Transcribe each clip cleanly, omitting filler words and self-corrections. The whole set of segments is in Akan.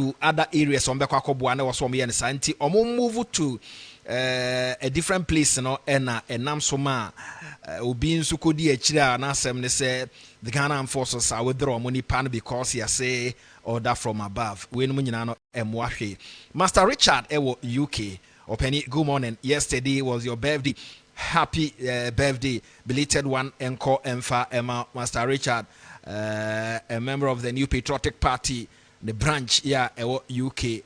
to other areas on Bekako Buana or some and Santi, or move to a different place, you know, and Namsoma Ubin Sukudi Chida and Asem, they say the Ghana forces are withdraw money pan because he say order from above. When Munano Mwashi. Master Richard Ewo UK or Penny, good morning. Yesterday was your birthday. Happy birthday, belated one, encore Emfa Emma, Master Richard, a member of the New Patriotic Party, the branch, UK,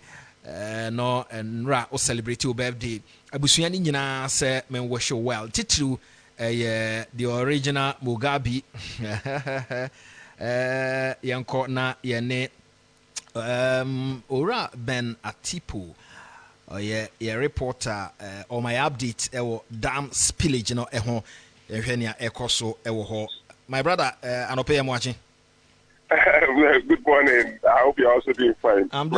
no, and Ra, or celebrate your birthday. Abusuani Nina say, men wish you well. Titru, the original Mugabe, Yanko na Yane, Ora Ben Atipu. Yeah, reporter on my update dam spillage you know ekoso ewo my brother anope am watching. Good morning. I hope you're also doing fine. I'm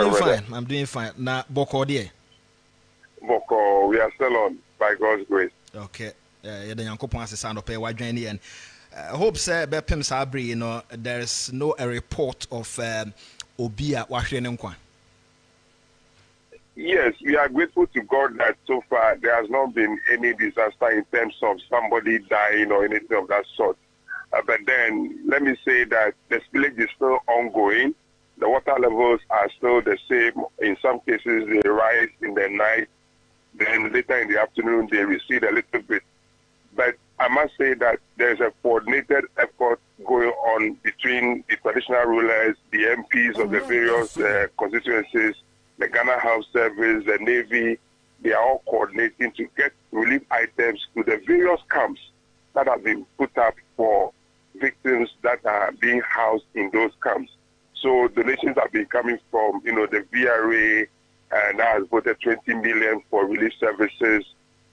doing fine. Na Boko there. Boko, we are still on by God's grace. Okay. Yeah, the Yankopon asesa anope wa dwan and hope say be pem sabri you know there is no a report of obia wa hwe ne nkwa. Yes, we are grateful to God that so far there has not been any disaster in terms of somebody dying or anything of that sort. But then, let me say that the spillage is still ongoing. The water levels are still the same. In some cases, they rise in the night. Then later in the afternoon, they recede a little bit. But I must say that there's a coordinated effort going on between the traditional rulers, the MPs of the various constituencies, the Ghana Health Service, the Navy. They are all coordinating to get relief items to the various camps that have been put up for victims that are being housed in those camps. So donations have been coming from, the VRA, and that has voted 20 million for relief services,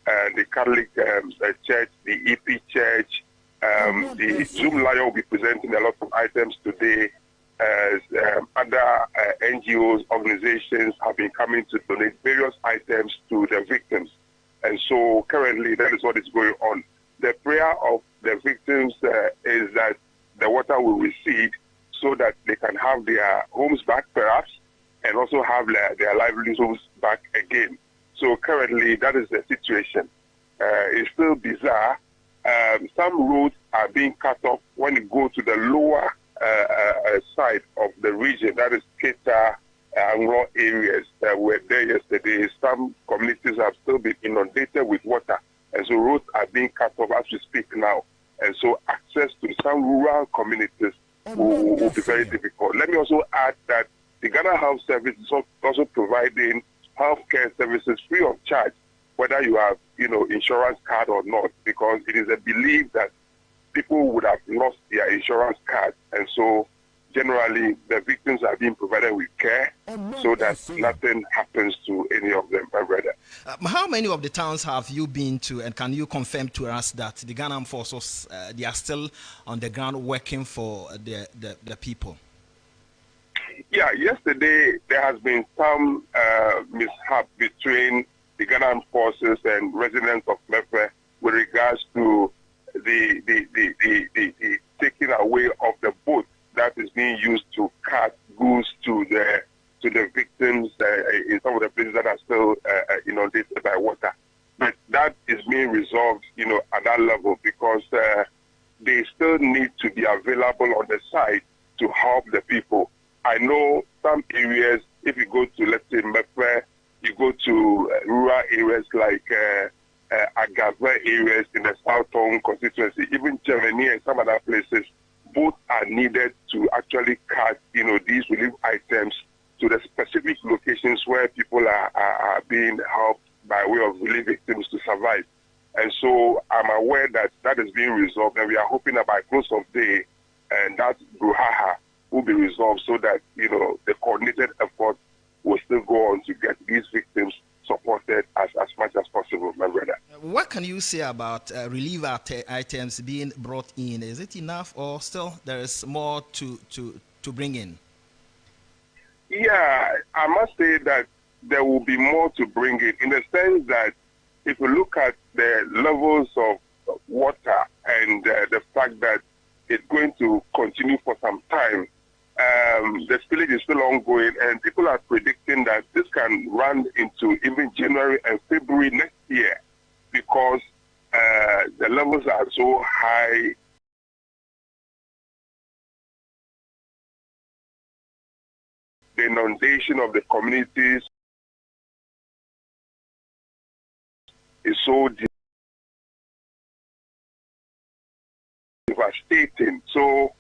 and the Catholic Church, the EP Church, the Zoom Lion will be presenting a lot of items today. As other NGOs, organizations have been coming to donate various items to the victims. And so currently that is what is going on. The prayer of the victims is that the water will recede so that they can have their homes back perhaps and also have their livelihoods back again. So currently that is the situation. It's still bizarre. Some roads are being cut off when you go to the lower side of the region, that is Keta and raw areas were there yesterday. Some communities have still been inundated with water, and so roads are being cut off as we speak now. And so access to some rural communities will be very difficult. Let me also add that the Ghana Health Service is also providing healthcare services free of charge, whether you have, insurance card or not, because it is a belief that people would have lost their insurance card, and so generally the victims are being provided with care so that nothing happens to any of them, my brother. How many of the towns have you been to, and can you confirm to us that the Ghana forces they are still on the ground working for the people? Yeah, yesterday there has been some mishap between the Ghana forces and residents of Mefe with regards to the taking away of the boat that is being used to cart goods to the victims in some of the places that are still inundated by water. But that is being resolved, at that level because they still need to be available on the site to help the people. I know some areas, if you go to, let's say, Mefe, you go to rural areas like Agave areas in the Southern constituency, even Germany and some other places, both are needed to actually cart, these relief items to the specific locations where people are being helped by way of relief victims to survive. And so I'm aware that that is being resolved, and we are hoping that by close of day, and that brouhaha will be resolved so that, the coordinated effort will still go on to get these victims supported as much as possible, my brother. What can you say about relief items being brought in? Is it enough, or still there is more to bring in? Yeah, I must say that there will be more to bring in the sense that if you look at the levels of water and the fact that it's going to continue for some time, the spillage is still ongoing, and people are predicting that this can run into even January and February next year because the levels are so high. The inundation of the communities is so devastating. So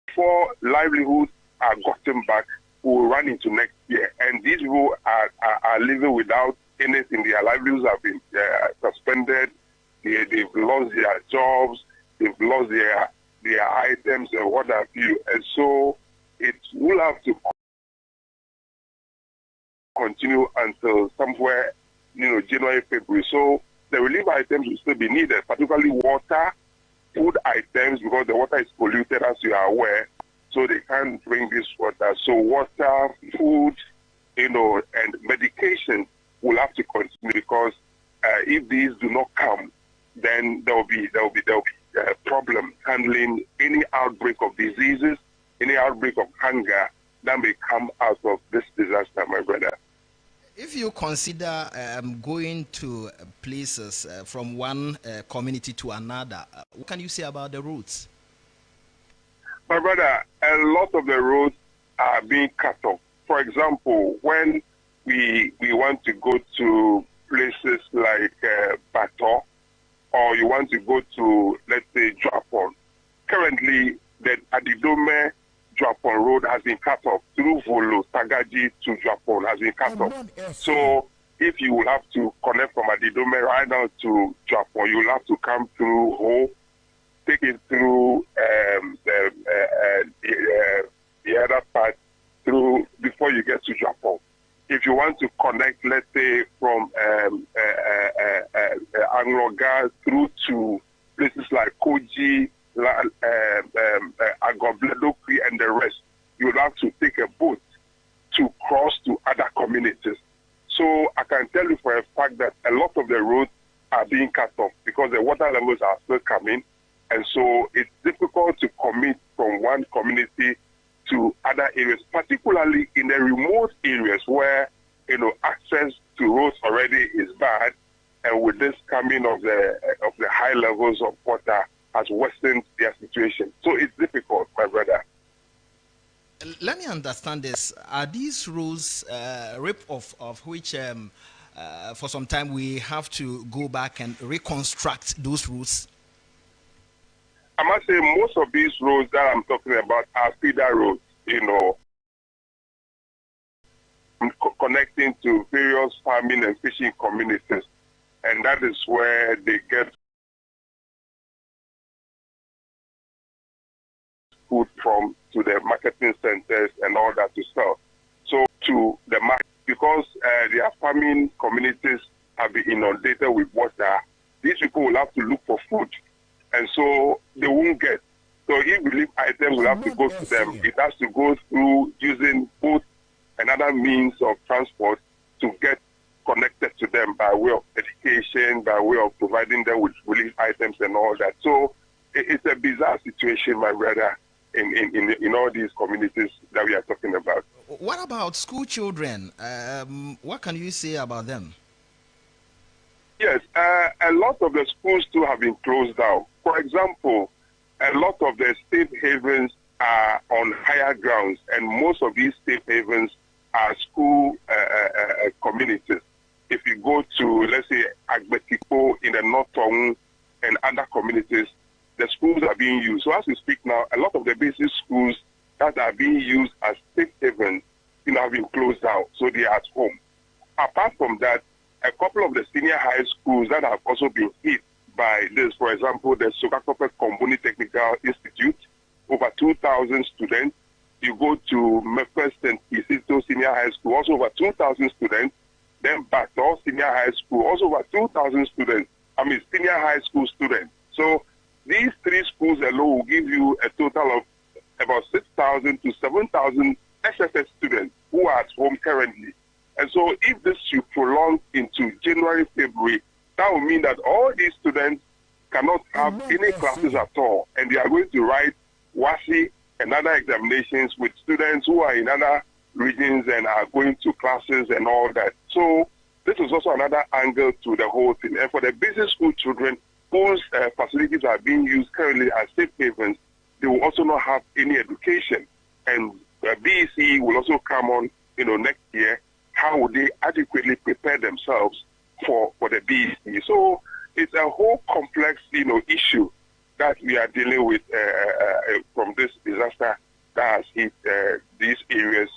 before livelihoods are gotten back, we'll run into next year. And these people are living without anything. Their livelihoods have been suspended. They've lost their jobs. They've lost their items and what have you. And so it will have to continue until somewhere, January, February. So the relief items will still be needed, particularly water, food items, because the water is polluted, as you are aware. So they can't drink this water. So water, food, and medication will have to continue because if these do not come, then there will be a problem handling any outbreak of diseases, any outbreak of hunger that may come out of this disaster, my brother. If you consider going to places from one community to another, what can you say about the roads? My brother, a lot of the roads are being cut off. For example, when we want to go to places like Bato, or you want to go to, let's say, Japan, currently the Adidome Japan road has been cut off through Volo, Tagaji to Japan has been cut off. So if you will have to connect from Adidome right now to Japan, you will have to come through Ho, take it through the other part through before you get to Japan. If you want to connect, let's say, from Angloga through to places like Koji, Agobledokri, and the rest, you will have to take a boat to cross to other communities. So I can tell you for a fact that a lot of the roads are being cut off because the water levels are still coming. And so it's difficult to commit from one community to other areas, particularly in the remote areas where, access to roads already is bad. And with this coming of the high levels of water has worsened their situation. So it's difficult, my brother. Let me understand this. Are these rules rip-off of which for some time we have to go back and reconstruct those routes? I must say most of these roads that I'm talking about are feeder roads, connecting to various farming and fishing communities. And that is where they get food from to the marketing centers and all that to sell. So to the market, because their farming communities have been inundated with water, these people will have to look for food. And so they won't get. So if relief items will have to go to them, it has to go through using boat and other means of transport to get connected to them by way of education, by way of providing them with relief items and all that. So it's a bizarre situation, my brother, in all these communities that we are talking about. What about school children? What can you say about them? Yes, a lot of the schools too have been closed down. For example, a lot of the safe havens are on higher grounds, and most of these safe havens are school communities. If you go to, let's say, Agbetiko in the North Tongue and other communities, the schools are being used. So as we speak now, a lot of the basic schools that are being used as safe havens have been closed down, so they are at home. Apart from that, a couple of the senior high schools that have also been hit by this, for example, the Sokakope Kombuni Technical Institute, over 2,000 students. You go to Memphis and Isito Senior High School, also over 2,000 students. Then Bato Senior High School, also over 2,000 students. Senior high school students. So these three schools alone will give you a total of about 6,000 to 7,000 SFS students who are at home currently. And so if this should prolong into January, February, that will mean that all these students classes at all. And they are going to write WASI and other examinations with students who are in other regions and are going to classes and all that. So this is also another angle to the whole thing. And for the basic school children whose facilities are being used currently as safe havens, they will also not have any education. And BEC will also come on, next year. How would they adequately prepare themselves for the BEC? So it's a whole complex, issue that we are dealing with from this disaster that has hit these areas.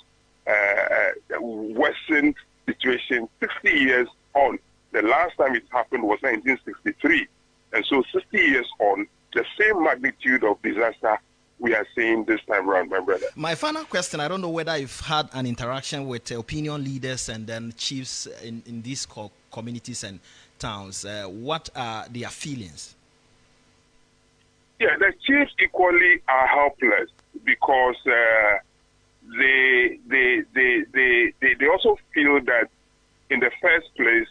Worsened situation 60 years on. The last time it happened was 1963. And so 60 years on, the same magnitude of disaster we are seeing this time around, my brother. My final question, I don't know whether you've had an interaction with opinion leaders and then chiefs in these communities and towns. What are their feelings? Yeah, the chiefs equally are helpless because they also feel that in the first place,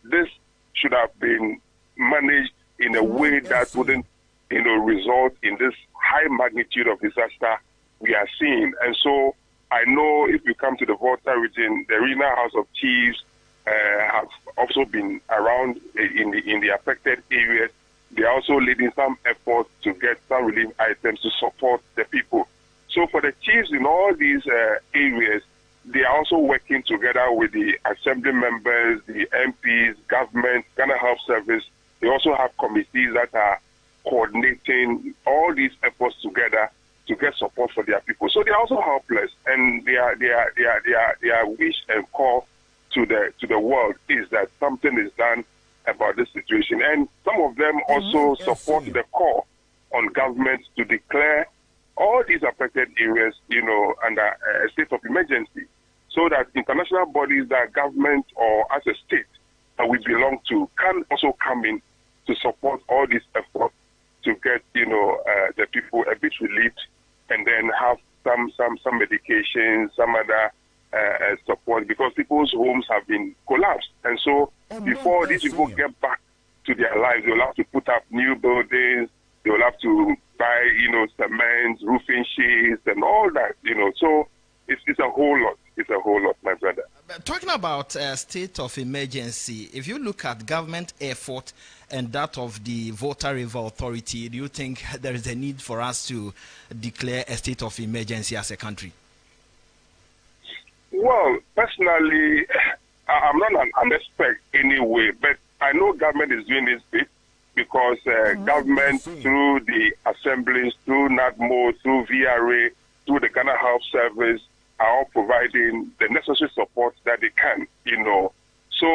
this should have been managed in a way that wouldn't, result in this high magnitude of disaster we are seeing. And so I know if you come to the Volta region, the Regional House of Chiefs have also been around in the affected areas. They are also leading some efforts to get some relief items to support the people. So for the chiefs in all these areas, they are also working together with the assembly members, the MPs, government, Ghana Health Service. They also have committees that are coordinating all these efforts together to get support for their people. So they are also helpless, and their wish and call to the world is that something is done about this situation. And some of them also support the call on government to declare all these affected areas, under a state of emergency, so that international bodies that government or as a state that we belong to can also come in to support all these efforts to get, the people a bit relieved, and then have some medication, some other support, because people's homes have been collapsed. And so before these people get back to their lives, they'll have to put up new buildings, they'll have to buy, cement, roofing sheets, and all that, So it's a whole lot. It's a whole lot, my brother. Talking about state of emergency, if you look at government effort and that of the Volta River Authority, do you think there is a need for us to declare a state of emergency as a country? Well, personally, I'm not an expert anyway, but I know government is doing this bit because government through the assemblies, through NADMO, through VRA, through the Ghana Health Service, are all providing the necessary support that they can, So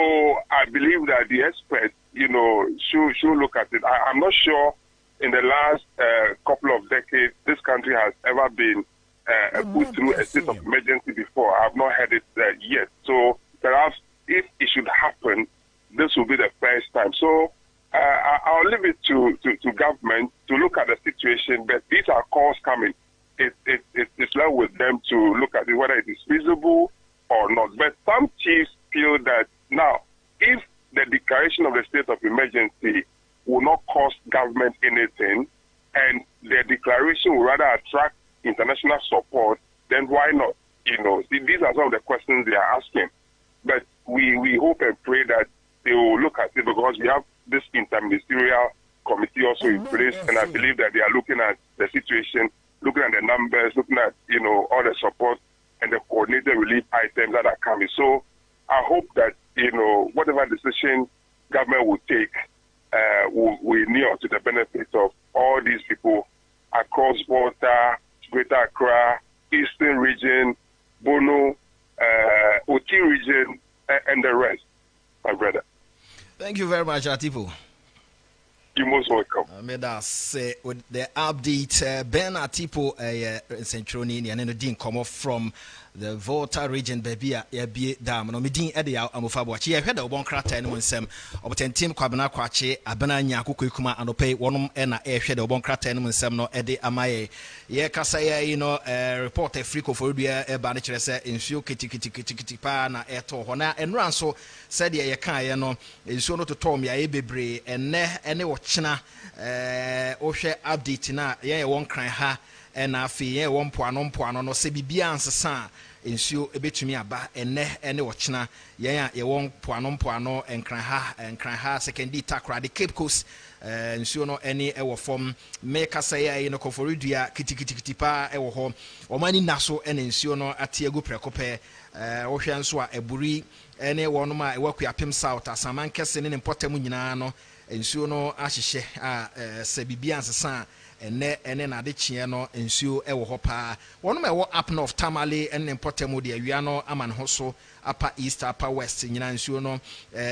I believe that the experts, should look at it. I'm not sure in the last couple of decades this country has ever been put through a state of emergency before. I have not heard it yet. So perhaps if it should happen, this will be the first time. So I'll leave it to government to look at the situation, but these are calls coming. It's left with them to look at it, whether it is feasible or not. But some chiefs feel that now, if the declaration of the state of emergency will not cost government anything, and the declaration will rather attract international support, then why not? These are some of the questions they are asking. But we hope and pray that they will look at it, because we have this interministerial committee also in place, and I believe that they are looking at the situation, looking at the numbers, looking at, all the support and the coordinated relief items that are coming. So I hope that, whatever decision government will take will near to the benefit of all these people across Volta, Greater Accra, Eastern Region, Bono, Oti region, and the rest, my brother. Thank you very much, Atipo. You're most welcome. May I say with the update, Ben Atipo, Centroni, and Dean come off from the Volta region, baby, dam, no meeting at the Amofabwachi. I heard a one crater and one sem, obtain Tim Quabana Quache, Abananya Kukuma, and pay one and a air shed of one crater and one sem, no Eddie Amaye. Ye Casaya, report a freak of Rubia, a baniture, in few kitty pana, eto, hona, and Ranso said, ye can, in so not to Tom, ya ebebre, and ne, and they were china ohwe update na ye won kran ha na afi ye won poano no se bibia ansesa ensuo ebetumi aba ene wo china ye won poano enkran ha secondary takra the Cape Coast nsuo no ene ewo form make say ye no koforidua kitikiti pa ewo ho omani naso ene nsuo no atiegu prekope ohwe nso a eburi ene wono ma ewakua pem south asaman kese ne potem nyina no nsuo no ahyehye a se bibia ansesa ene na de chie no nsuo ewo ho pa wono ma ewo up north tamale ene potem de awia no aman ho so upper east upper west nyina nsuo no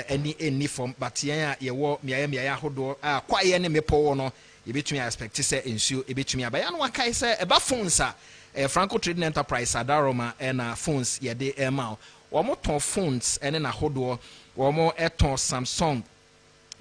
eni form but yen a yewo miaya hodo a kwaye ne mepo wo no yebetumi expect se nsuo ebetumi abaya no wakai se eba phones a Franco Trading Enterprise adaroma na phones yede ema womo ton phones ene na hodo womo eton Samsung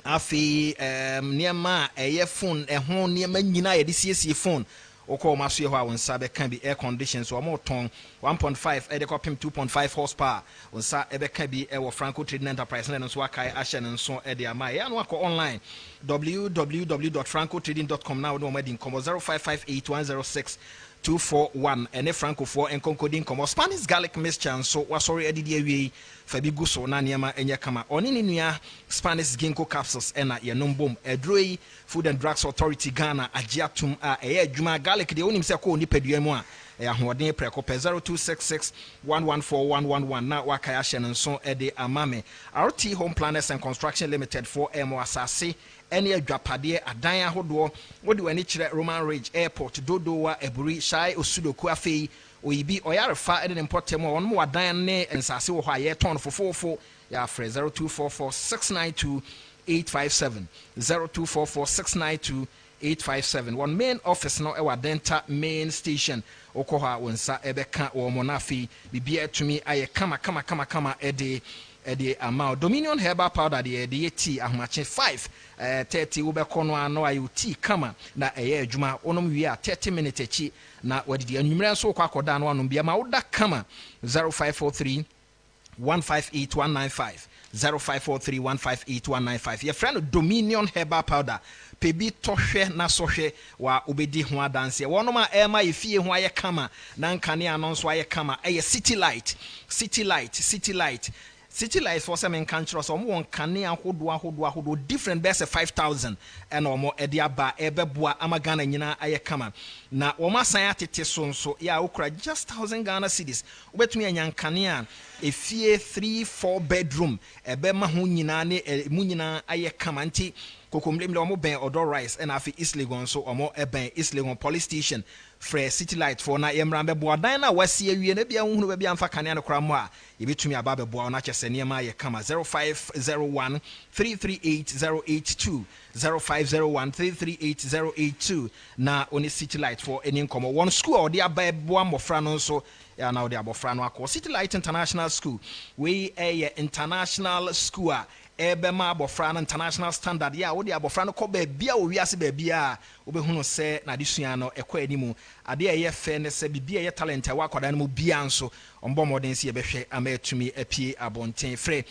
afi niema eye phone ho niema nyina yede siesie phone oko maso ye ho a wonsa be kan bi air conditions womo ton 1.5 ede kopim 2.5 horsepower wonsa ebe kan bi e wo Franco Trading Enterprise na nso akai ahye ne nso ede ama ya no akọ online www.francotrading.com now no madi nkomo 0558106241 ene Franco for enkonkodi nkomo Spanish garlic mixture so wasori edidi awie fabi guso na niema enye kama oni ni nua Spanish ginkgo capsules ena ye nombom edroi Food and Drugs Authority Ghana agiatum a eye adwuma garlic de onim se ko ni padua mu a ahoden prekope 0266114111 na wakaya hye nso ede amame RT Home Planners and Construction Limited for emo asase ene adwapade adan ahodo wodi wani kire Roman Ridge Airport dodowa eburi shai osudoku afei oyibi oyarefa ede importem won mo adan ne ensase wo ho aye ton fofofo ya fre 0244692857 0244692857 one main office no ewa Denta main station okoha wonsa ebeka wo monafi bibia tumi aye kama ede amount Dominion herbal powder de tea ahomache 5 30 wo be kono ano ayo tea kama na eye adwuma onom wi a 30 minutes echi na wadidi anwumre nso kwa akoda no anom bia ma woda kama 0543 158195 0543158195 your friend Dominion herbal powder pebi tohwe na sohwe wa obedi ho adanse wonom a ema efie ho aye kama na nkane anonso aye kama eye City Light for some country so mo nkane ahodo different best 5000 and omo ede aba ebeboa amagana nyina aye kama na omo san atete so nso ya okura just 1000 Ghana cedis obetumi anya nkane a efie 3-4 bedroom ebe ma ho nyina ne mu nyina aye kama nti kokomlemle omo ben Odor Rice and afi East Legon so omo ben East Legon police station Fresh City Light for na yemrambe bo dan na wasi awie na bia hunu ba bia mfa kane no kra mo a yebetumi aba be bo na kyese ne ma ye kama 0501338082 0501338082 na oni City Light for any nkomo one school or dia ba bo amofra no so ya na odi abofra no akọ City Light International School we international school a ebema abofra no international standard ya odi abofra no ko ba bia o wiase ba bia obehunu se na desua no ekọ animu ade eye fe ne se bibia ye talent wa akwada no mu bia nso ombo modern se yebehwe amatumi apie abonten frɛ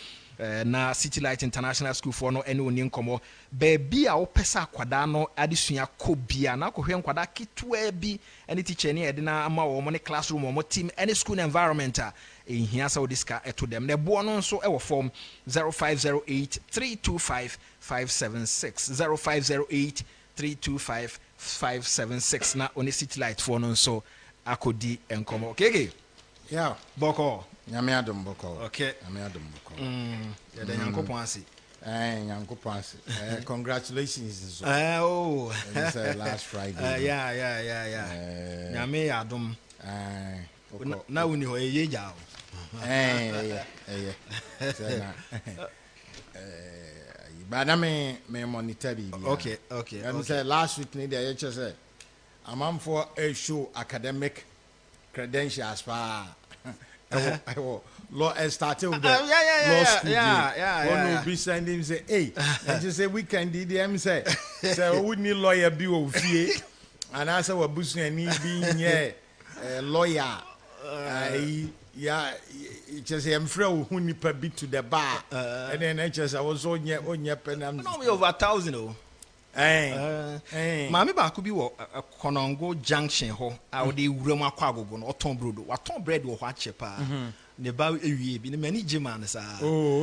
na City Light International School for no ene oni nkomo ba bia wo pesa akwada no adesua ko bia na akohwe nkwada kitwa bi ene teacher ne ede na ama wo mo ne classroom mo team ene school environment a ehia sa odiska eto dem ne bo no nso ewo form 0508325576 0508325576 na oni City Light for no nso akodi enkomo okay yeah boko nyame adom boko okay nyame adom boko ya da nyankopon ase nyankopon ase congratulations oh it's last Friday yeah nyame adom na uni ho ye ja but I me monitor bi okay say last week ni dey say amam for a show academic credentials pa law started with the law school one will be sending say hey and just say weekend DDM say we need lawyer bi o fie and I say we busu ni bi nye lawyer just am free who nipa bi to the bar and then I just I was on your pen no me over 1000 oh Maame baako bi wo Konongo Junction ho a wo de wuram akwa agogo no oton brodo waton bread wo ho ache pa ne ba ewie bi ne mani gima ne sa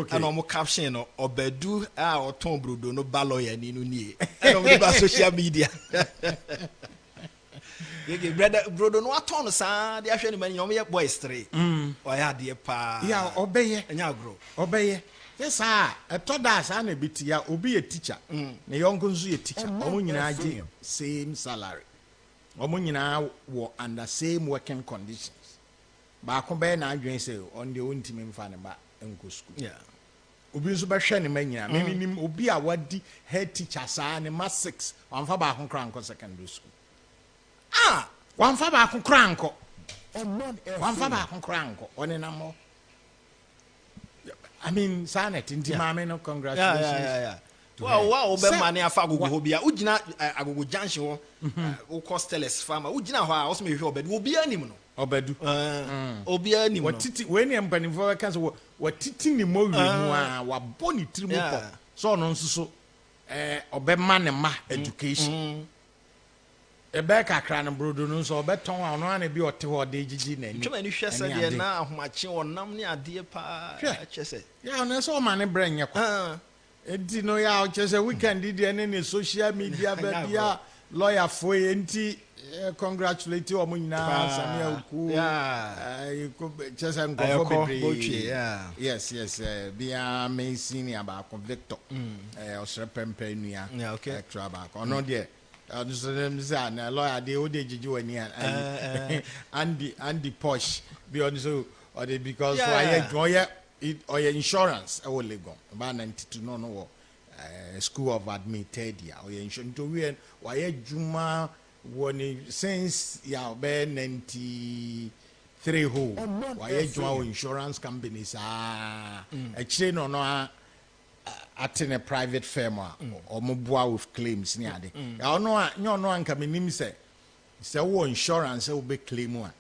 ana omo caption no obadu a oton brodo no ba lawyer ni no nie ana omo ba social media yege brodo no aton no sa de ahwe ne mani omo ye boys 3 o ya de pa ya obeye enya agro obeye yes etoda sa na bitia obi ye teacher ne yonko nso ye teacher omo nyina age same salary omo nyina wo under same working conditions ba ko be na adwen se on de ontimi mfa ne ba enko school obi nso ba hwe ne ma nyina menim obi a wadi head teacher sa ne ma 6 wamfa ba ko kranko secondary school wamfa ba ko kranko wamfa ba ko kranko one na mo I mean, Sanet, inti mame no congratulations. Yeah. Wow, be mane afa agogo ho bia. Ugina agogo junction ho. O costeles farmer. Ugina ho a o so me hwe obedu. Obi anim no. Obedu. Obi anim no. Watiti we ne mpanimfo ka so watiti ni mo wi mu a wa boni trimu ko. So no nso so obe ma ne ma education. Ebe kakra no brodo no so obeton a no ana bi ote ho de gigi na ni. Twema ni hwe se de na ahomache wonam ne ade pa chese. Ya no so ma ne branye ko. Enti no ya chese weekend di ne social media ba bia lawyer for enti congratulate o mo nyina Samia Uku. Chese nkofo bebre. Yes. Bia me senior ba ko Victor. Osre pempe nua. Extra ba ko no de na lawyer dey ode jiji wani and the posh be on so or they because for insurance e wo legon ba 92 no school of admitted ya or insurance to we why juma woni since ya be 93 ho why juma insurance companies e chire no at in a private firm or mobile with claims near the no anka menim say wo insurance will be claim one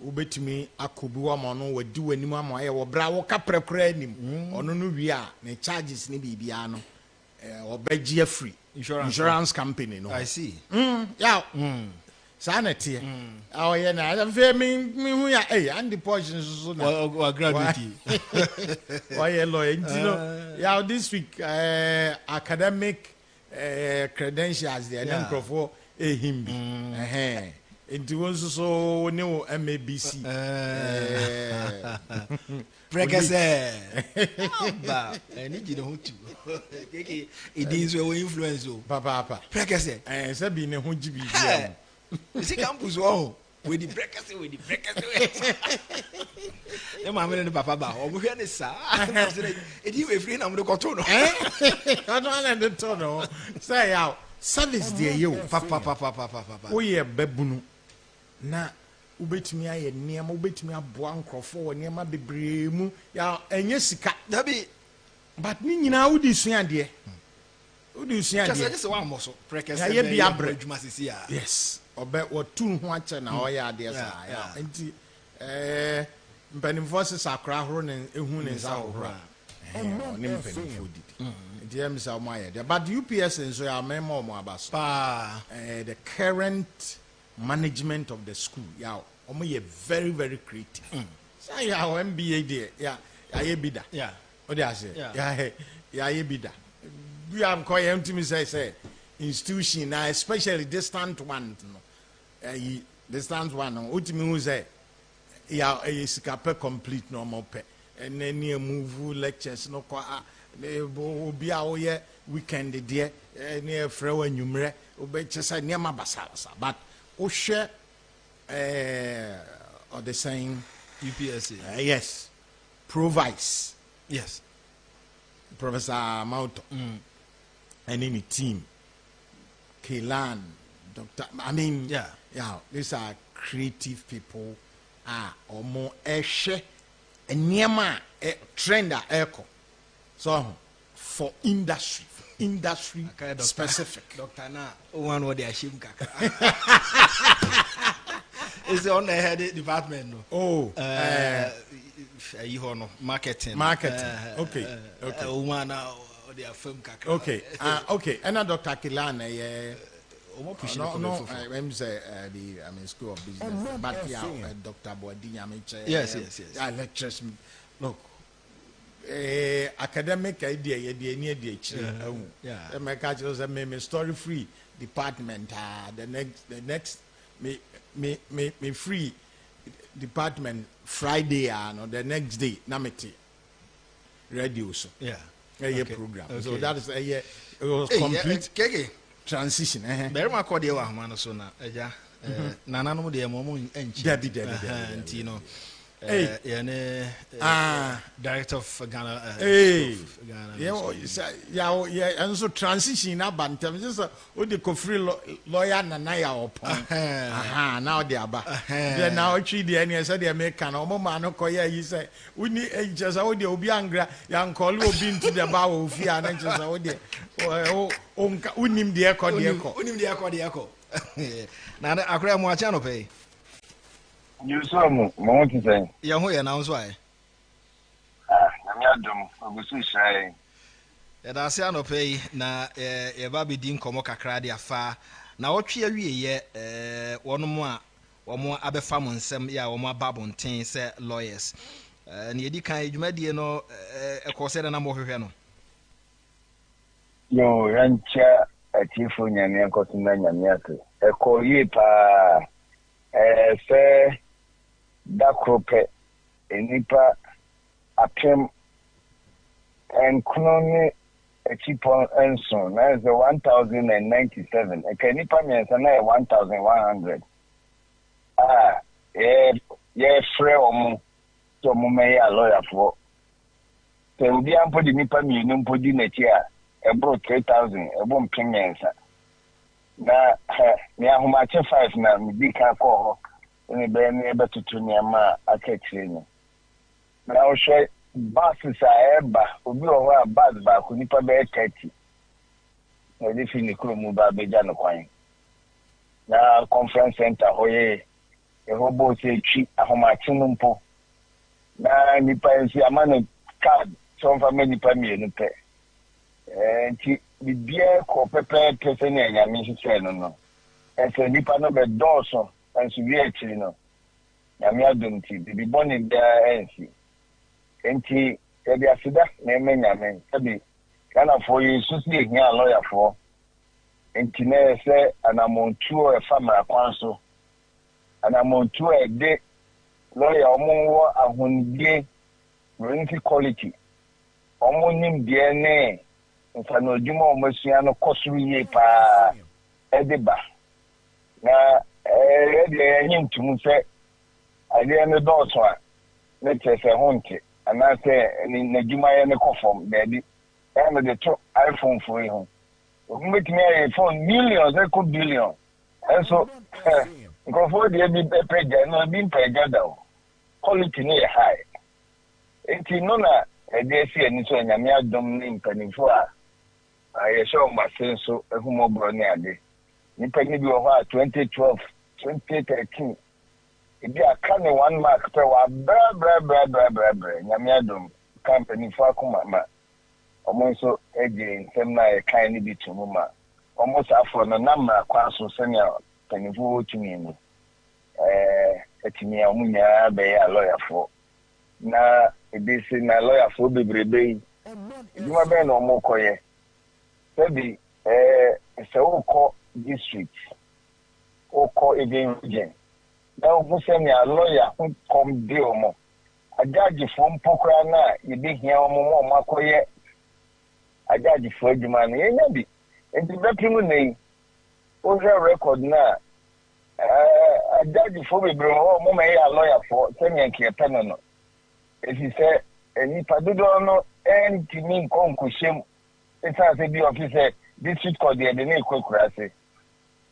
ubet me akobi wa mo no wadi wanim ama ye wo bra wo kaprekra anim ono no wi a ne charges ne bibia no obegia free insurance company no I see sanity ye na fe me hu ya and the portion so na gravity why lawyer you this week academic credentials there na microphone him it was so new MABC prekase ba eni jide ho tu keke edin so influence o papa prekase se bi ne ho jibi bia see campus oh with the breakers e ma me ne papa ba o mo hwe ne sa e di we free na mo ko to no I don't let to no say out service there you papa o ye babunu na ubetumi aye niam ubetumi aboa nkrofo wo niam bebre mu ya enye sika dabi but ni nyina wudi suade just one moso breakers ya bi abre adwuma sisi a yes obe watu ho ache na o ya ade sa ya enti mpanimfo se sakra horo ne ehu ne sa horo ne mpanimfo didi enti em sa mo aye but UPS nso ya memo mo abaso the current management of the school ya omo ye very very creative say ya MBA there ya ye bida o dey say ya ye bida we am call him to me say institution now especially distant one no distant one no ultimate who say ya sika pe complete no mo pe and then you move lectures no kwa obi a oye weekend there near frewa nyumre obe chesa niam basa but o share or the saying UPSC yes provides yes Professor Mauto and any team Kelan Dr. I mean these are creative people or more eshe and niema trend echo so for industry specific Dr. Na one what they assume kaka is on the head department no marketing okay OMAN their film kakra. Okay. Okay. And Dr. Kilan, no, I'm say School of Business, but yeah, Dr. Boadi, yes. Lectures. Look, academic idea, yeah. My catch was a story free department. The next, me free department Friday and the next day, Namiti radio. So yeah. A program. Okay. So that is it was complete transition. Very much called you man so na eja nana no de mo enchi. Debi. Antino. Director of Ghana. Yeah, and so transition na bantam just the free lawyer na ya opon. Now they are back. Then now actually the any said they make an Oman no koya you say we need just how they obi angra yan call obi into the bar of fear and just how they unim the echo na akra mo acha no pay. You saw me, what to say? Yeah, who announced why? I'm not dumb. Shy. That's no pay na baby din komo kakra de afa na wotwe awie one more abefa mo nsem ya wo ababonten se lawyers na yedi kan adwumadie no ekose na mo hwehwe no yo yancha atifo nyane enkoso na nyame ake ekoyi pa se dakrope enipa apem enkunoni echipon enso na is 1097 ekanipa miensa na 1100 ye frɛ omo to mo me ya lawyer for te obi ampo di nipa mienu mpo di na ti a ebro 3000 ebo mpemiensa na me ahomache 5 na me di ka ko ho ni be ni betutu ni ama akechire ni na o hwe buses a eba obi o wa bus ba ko nipa be 30 na di fini kuro mu ba beja no kwan na conference center hoye ehobo se twi ahomache no mpo na nipa nsi amana card so fa me nipa mienu pe nti bibia ko pepe pese ni anyame hwehwe no ese nipa no be doso enso bi akiri no nyame adom ti bibi boni da ensi enti e bi asida na eme nyame sabi kana for yesu si ehia lawyer for enti na ese anamontuo e famara kwanso anamontuo e de lawyer omonwo ahonidie rinki quality omonim die ne nsano adwuma omasua no kosuru ye pa edeba na de nyintum se ade ne dɔɔso a ne tese honte ana se na adwuma ye ne kɔfom baabi ɛna de to iPhone for yi ho ometimi ay phone millions eko billion enso nkɔfo de bi pɛgya no bi pɛgya da quality ne high enti no na de si ani so nyame adom ne mpanifo a ayesho mbase so ehumo bro ne ade nipa ni bi wo ha 2012 2013 ibi aka ne 1 mark per wa bra nyame adom company fa kuma ma omo so eje nsem na e kan ni bi tumu ma omo safo no na mra kwa so senia panifo tumi ni etimi a munya be ya lawyer for na ebisi na lawyer for bebrebe iduma be no mo koye sabi se uko district uko region na ubusemi a lawyer come deal mo ajaji from pokra na yibi hia mo makoye ajaji for adwuma na yenya bi enti bepimu nei o record na ajaji for bebre mo me ya lawyer for semi nke peno no efi se eni padodo no enti min konkushem esa se bi officer district court de na ekokura se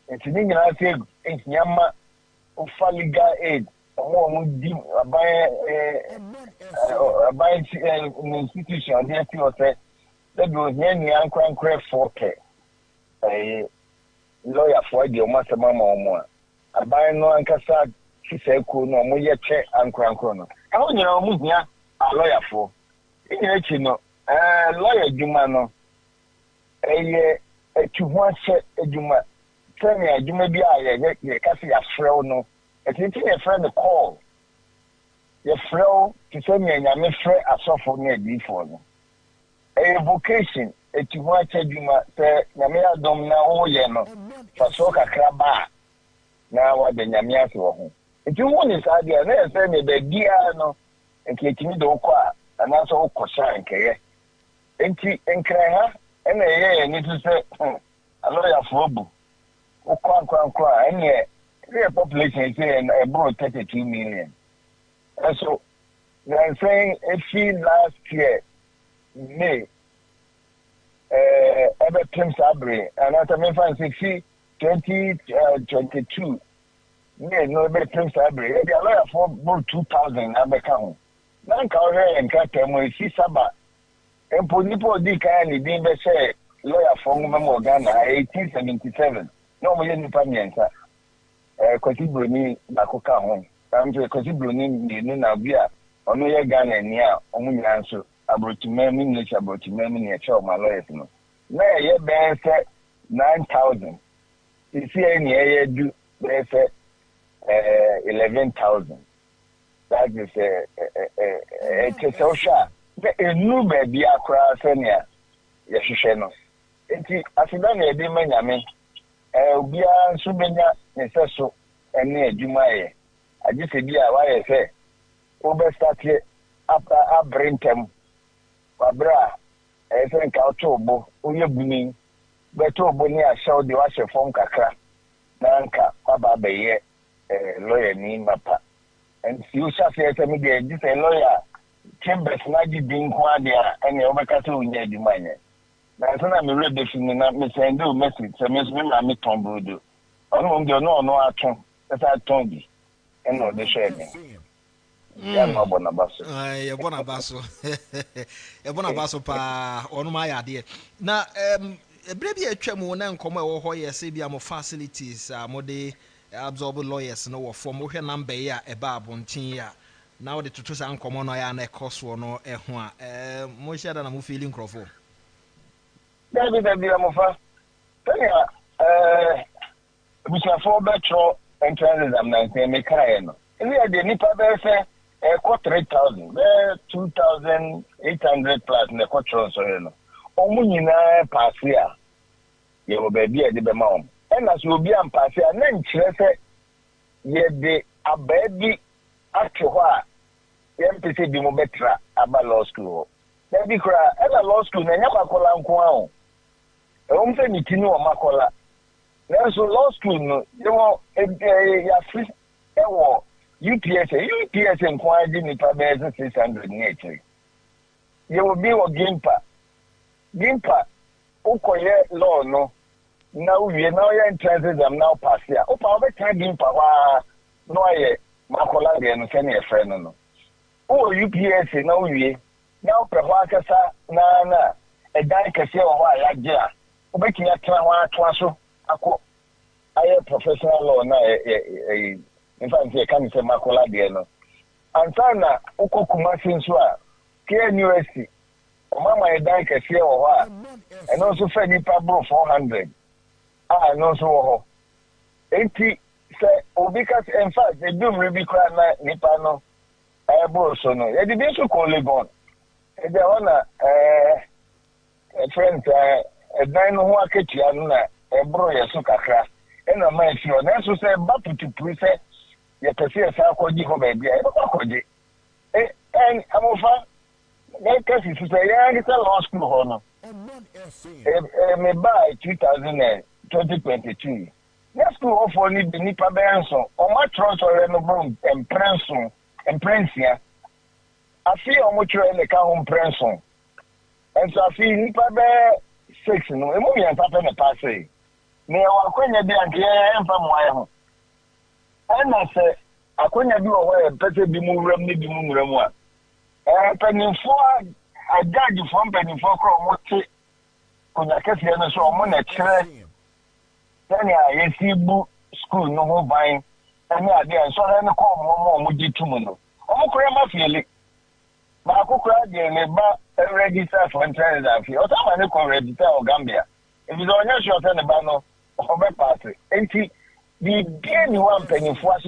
enti ni nyina se enyama ufa legal aid omo di abai institution de ti o se the do here ni ankwankre 4k lawyer for the omasema ma omo abai no ankasa siseko no omo ye che ankwankro no awo nyina omo hia a lawyer for nyina chi no lawyer dwuma no to one set a juma. Tell me, you may be a cassie a frail no. It's a friend a call. Your frail to send me and I'm afraid I suffer near before. A vocation, a to one set juma, say, Namia dom now, yeno, for soca craba. Now, what the Yamias were. If you want this idea, then send me the diano and taking me the okwa, and also Kosa and Kay. And Kraya, and a need to say, a lawyer for Bobu. Okwa, and yet, the population is saying about 32 million. And so, they're saying, if she last year, May, ever Tim Sabri, and as I mean, 2022. Yeah, no, but Prince Sabri, they are for about 2,000 Abacao. Nanka and Catam, see Saba. And Ponipo Di Kani being say, lawyer for Memo Ghana, 1877. No, we didn't pay me, sir. Cosibruni, Bacoca home. I'm to Cosibruni, Nina Bia, on the Ghana near Omunyanso, about to Memini, about to Memini, a child, my lawyers. No, yeah, Ben said 9,000. You see any area do, they said. 11,000. That is a social. A new baby across Senia, Yashisheno. As you don't need him, Yamin, we are Subina, Nesso, and near Jumae. I just said, yeah, why I say, over start here after I bring them. Babra, I think I'll tobo, Uyabuni, but Tobonia showed the washer from Kakra, Nanka, Baba Baye. Lawyer name mapa and you shall say to me this a lawyer chambers naji being quadia and the overcastle near the mine. That's when I'm read the film and me send do message so miss me I'm Tom Brudo. On no action as I told you and no the share. Yeah, no bonabasso. A bonabasso. A bonabasso pa on my idea. Now a baby a tremor and come over here say be more facilities mode absorb lawyers no form wo hwe number ya e ba abontin ya na wo de toto san komo no ya na cost wo no e ho a mo share na mo feeling crofo David amofa tanya busa for betro entrance exam 19 me kai no we are the nipa be say e ko 3,000 2,800 plus na ko tro so no omu nyina pass ya ye wo ba bia de be ma o and as you be and pass and then chese ye de ababi atwa MPC bi mo betra aba law school na bi kra ela law school na nya kwakola nko a o mfe ni tinu o makola na so law school no ya free ewo UPS nko a di ni pa be 600 ni eche ye will be o gimpa ukoye law no now we now your entrance exam now pass here. Opa over time power no ye makola de no send your friend no. Oh UPS now we now prefa kasa na e dan kase o wa ya gya. Obeki ya twa wa atwa so akọ aye professional law na in fact you can say makola de no. Ansana ukokuma sinso a KNUST o mama e dan kase o wa and also fe nipa bro 400. No so enti say obikas in fact they do really cry na nipa no ebo so no e dey so call Legon e dey ona friend dan no ho akatia no na ebro yeso kakra e na ma fi o na so say ba putu say ye pese sa akọji ho ba bia e ba akọji and amofa na kasi so say ya get law school ho no me by 2022 next school of only the nipa benson o ma trust or no bro emprensia afi o mo tro le ka ho emprenson and so afi nipa be 6 no e mo mi anta pe me pass e me wa kwanya bi anke emfa mo aye ho ana se akonya bi o ho e pese bi mu wram ni bi mu wram a penifo agaji from penifo kro mo ti konya kese no so mo na kire tani a yesibu school no ho ban ani ade en so na ko mo jitu mu no o kure ma fiele ba ko kura de ne ba register for entrance afi o ta ma ne ko register o Gambia if you don't show the banner of a party. And the being one penny for us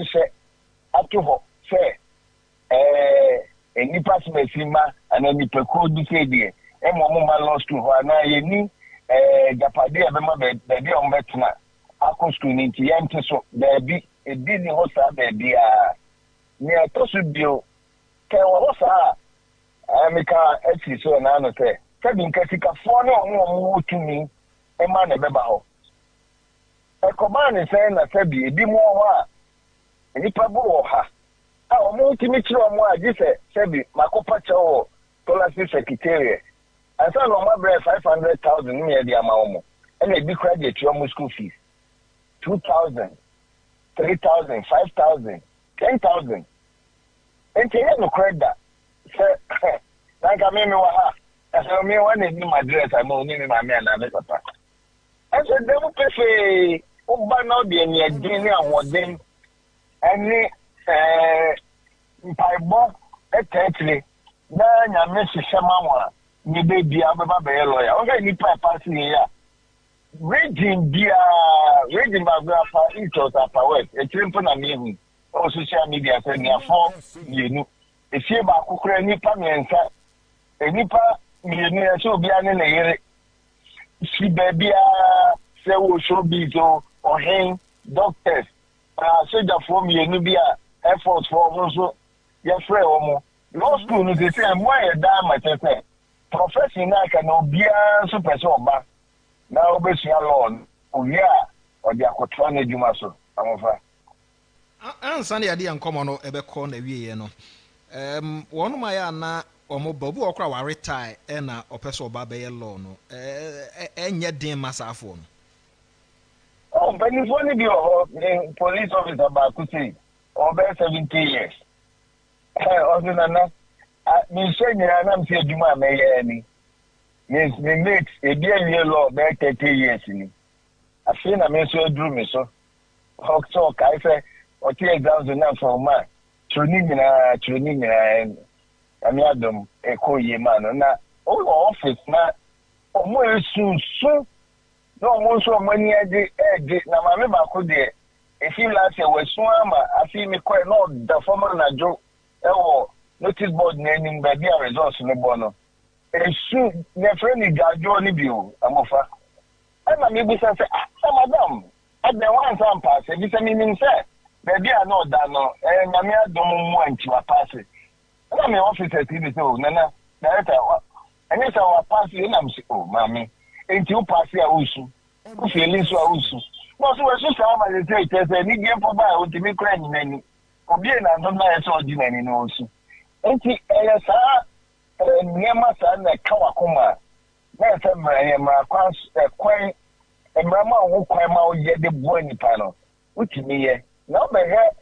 up to her, say, a nipa smesima and a nipa could be said, and one man lost to her. Now you need Japadi, baby on Betna. I could school into Yamto, so there be a Disney host, baby, near Tosubio. Kawawa, America, actually, so an answer. Cabin Cassica for no to me, a man a bebao. A command is saying that Sabi, be more. And if I go her, our multimeter more, this Sabi, Macopacho, Policy Secretary. I saw no more 500,000 near the amount, and a big credit to your school fees 2,000, 3,000, 5,000, 10,000. And you have no credit. Like I mean, I said, me one in my dress, I'm only in my man, and papa. I said, they will pay for now, the near dinner and what then, and by both attentively. Now, I miss Shamama, you baby, I'm a lawyer. Okay, you passing here. Reading my grandpa, it was a power, a triple and even. Social media saying near 4 you if you back Ukraine Pamiensa, a nipa millionaire so be an area. She baby so should be so or hang doctors. Soldier for me, Nubia, efforts for also your friend or more. Law school is the same way a damn my test. Profession I can be a super so back. Now, basically, alone, yeah, or the Aquatrone Jumaso. I'm over. Sunday idea and common no ebe ko na wie no wonu ma ya na omo babu okra wa retire e na opeso oba be ye law no enye den masafo no oh but if one be a police officer ba ku say over 70 years na me say ni na me adwuma me ye ni yes me mate e bi e law be 30 years ni afi na me so adru me so so kai say or two exams now for man. Training and Amiadum, a co ye man, na all office na or more soon. No more so many edit. Now, my member could there. If you last year was swammer, I feel me quite not the former Najo or notice board naming by their results in the bono. A soon, their friendly Gajo view, Amofa. And my maybe say, madam, at the one time pass, if it's a meaning say. Baby, I know that no, and I don't want to pass it. And I'm officer, so Nana, director, and it's our pass in. I'm saying, oh, mammy, ain't you pass your usu? Who feelings are usu? No, so I should have my theaters and you get for buy with me crying many. Or being I don't know, it's ordinary no usu. Ain't it, near my son, a Kawakuma. That's my quaint, and Mamma who climb out yet the boy in the panel. Which me, now my head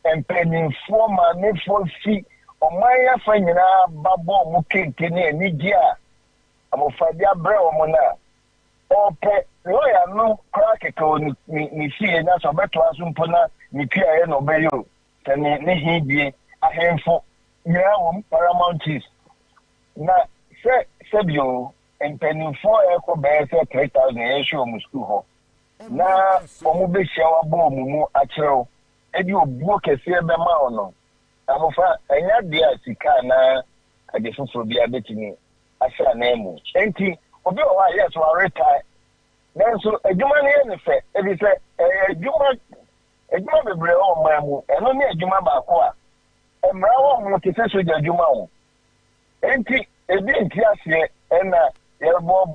and penny for my nephew feet on my friend in our babo mukin kenny and Nigia. I'm a fadia bro mona. Or pet lawyer no crack it on me see and that's a better as umpona, me peer no bayo. Can he be a handful? Yeah, paramounties. Now, said you and penny for echo bear 3,000 years show Muscuho. Na omo shower boom achero edi obuo kese be ma ono amofa enya dia sika na ade foforo bia betini asa na emu enti obi o wa yes wa retire nanso adwuma ne ne fe ebi se adwuma bebre o ma mu eno ne adwuma ba ko a emra wo mu kese so adwuma wo enti ebi enti ase ena yebo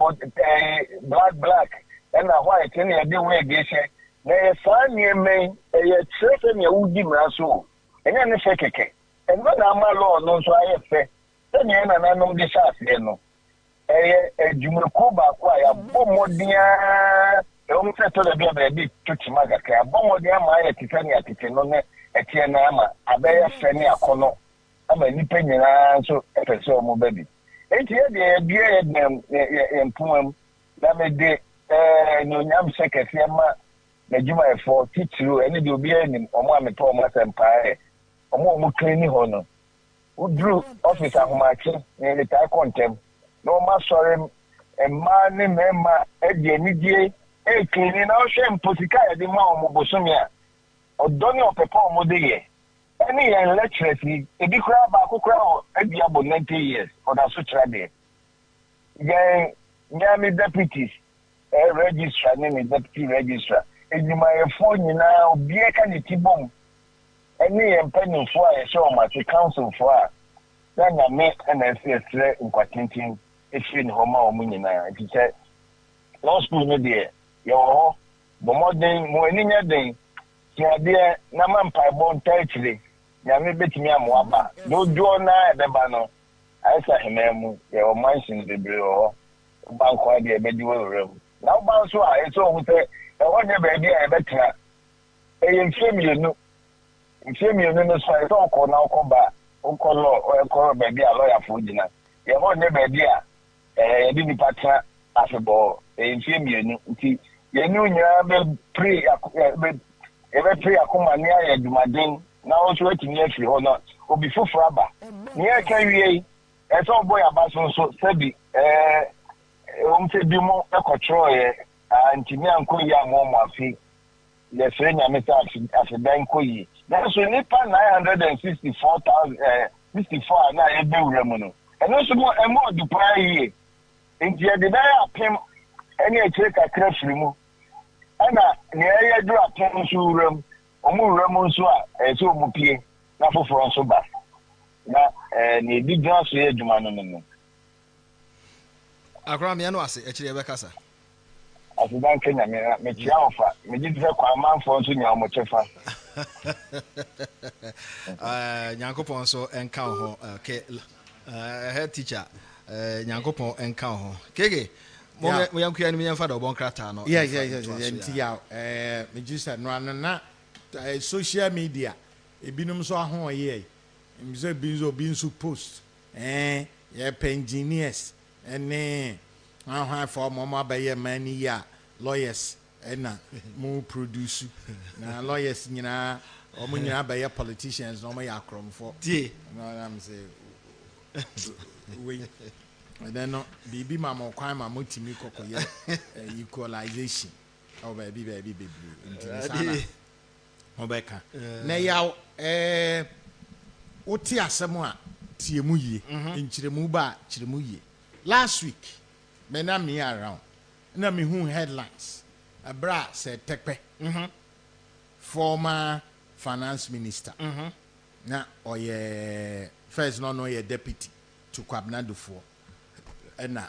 black and a white and a big way geshe. They find near me a church and your woody maso. And then a fake. And when I'm my lord, no, so I have said, then you know the shot, you know. A Jumukuba, quite a bombardier. Don't settle the baby to Chimagaka, a bombardier, my Titania Titanone, a Tianama, a bear friendly a corner. I'm a nipping so episode, baby. Ain't here the beer and poem that made the no yam second yama na juma for teacher any do be any omo ameto omo senpai omo clean ho no udru office ahomachi na le tai contem no ma sorry mmaa ne mmarima de anigye cleaning na ɔhwɛ mposika yɛde ma wɔn bosomi a ɔdɔ ne ɔpɛpɛ wɔn de yɛ ɛne yɛn lecturers yi ebi koraa baako koraa adi abɔ 90 years ɔda so kyerɛ deɛ yɛn nyame deputies registrar ne ne deputy registrar edwumayɛfoɔ nyinaa obiara ka ne ti bom ɛne yɛn mpanyinfoɔ a yɛhyɛ wɔn ase councilfoɔ a na nyame ɛna ɛsrɛ nkwatenten efiri ne hɔ ma wɔn nyinaa nti sɛ law school no deɛ yɛwɔ hɔ bɔmmɔden mo ani nyɛ den tiadeɛ na ma mpaebɔ nta akyire nyame bɛtumi amoa ba na oduo na ɛbɛba no ayɛ sɛ ahemmaa mu yɛwɔ mansion bebree wɔ hɔ woba nkwa deɛ ɛbɛdi wɔ wura mu na woba nso a ɛsɛ ɔhu sɛ ɛhɔ nyɛ baabi a yɛbɛtena ɛyɛ mfie mmienu no so a ɛsɛ ɔkɔ na ɔkɔ ba wokɔ ɛkɔ baabi a lɔyafoɔ gyina yɛhɔ nyɛ baabi a yɛde nnipa tena afebɔɔ ɛyɛ mfie mmienu nti yɛne nyinaa yɛbɛpere akoma ne ayɛ adwumaden na wo nso atumi afiri hɔ no obi foforɔ aba ne yɛka wie yi ɛsɛ ɔbɔ yɛ aba so nso sɛbi wɔm sɛ bi mu ɛkɔkyerɛɔyɛ ntimi ankɔ yi a mo afe yɛsrɛ nyame sɛ afedan nkɔ yi nanso nnipa 964 a na yɛbɛwura mu no ɛno nso mu ɛma ɔdu paa yie nti yɛde bɛyɛ apem ɛne akyire kakra firi mu ɛna nea ɛyɛ duru apem nso wura mu ɔmo wura mu nso a ɛsɛ ɔmo pie na foforɔ nso ba na nea ɛdi gyina so yɛ adwuma no akora mmea no ase akyire yɛbɛkasa asedan kenya mekyia wo fa megye te sɛ kwamanfoɔ nso nya ɔmo kyɛfa nyankopɔn nso ɛnka wo ho head teacher nyankopɔn ɛnka wo ho keke moyɛnkoa no meyɛmfa da ɔbɔ nkrataa no nti ya megye sɛ no ano na social media ebinom nso ahoɔyɛ sɛ obi nso post yɛpɛ engineers ɛne ahoafoɔ mɔmɔ abɛyɛ mani yi a lawyers ɛna mo produce na lawyers nyinaa ɔmo nyinaa bɛyɛ politicians na ɔmo yɛ akorɔmfoɔ na am sɛ wei ɛdɛn no biribi ma mo kwan ma mo timi kɔkɔyɛ equalization ɔwɔ baabi bebree nti sana ɔbɛka na yaw wote asɛm a tie mu yie nkyerɛmu ba kyerɛmu yie last week me na me around na me hu headlines abra said tekpe former finance minister na oye first no ye deputy to kwabnadufo na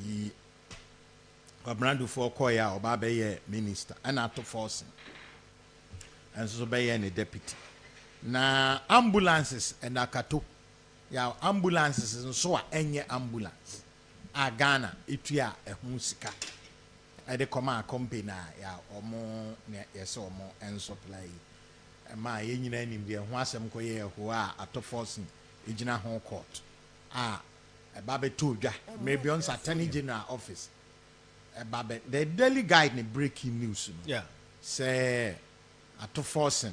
yi kwabnadufo koya oba be ye minister na to force and so be ye ne deputy na ambulances and akato ya ambulances nso a enye ambulance a Ghana etua ehun sika ede koma company ya omo ne yese omo en supply ma ye nyina nim de ho asem ko ye ho a atofos ejina ho court a eba be to dwa maybe on Attorney General office eba be the Daily Guide ne breaking news yeah say atofos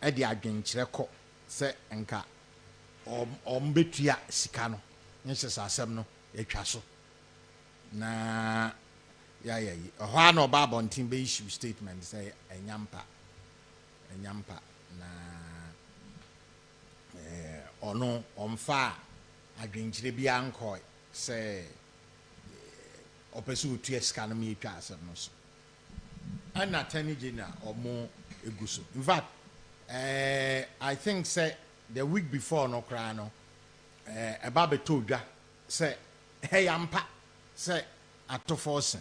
e de adwenkyere ko se enka ombetua sika no nyese asem no etwa so na ya ho na oba abontin be issue statement say enyampa na ono omfa adwenkyere bia nkɔ say opesu otua sika no me etwa asem no so and Attorney General omo eguso in fact I think say the week before no cry no eba be to dwa say hey ampa say atoforsen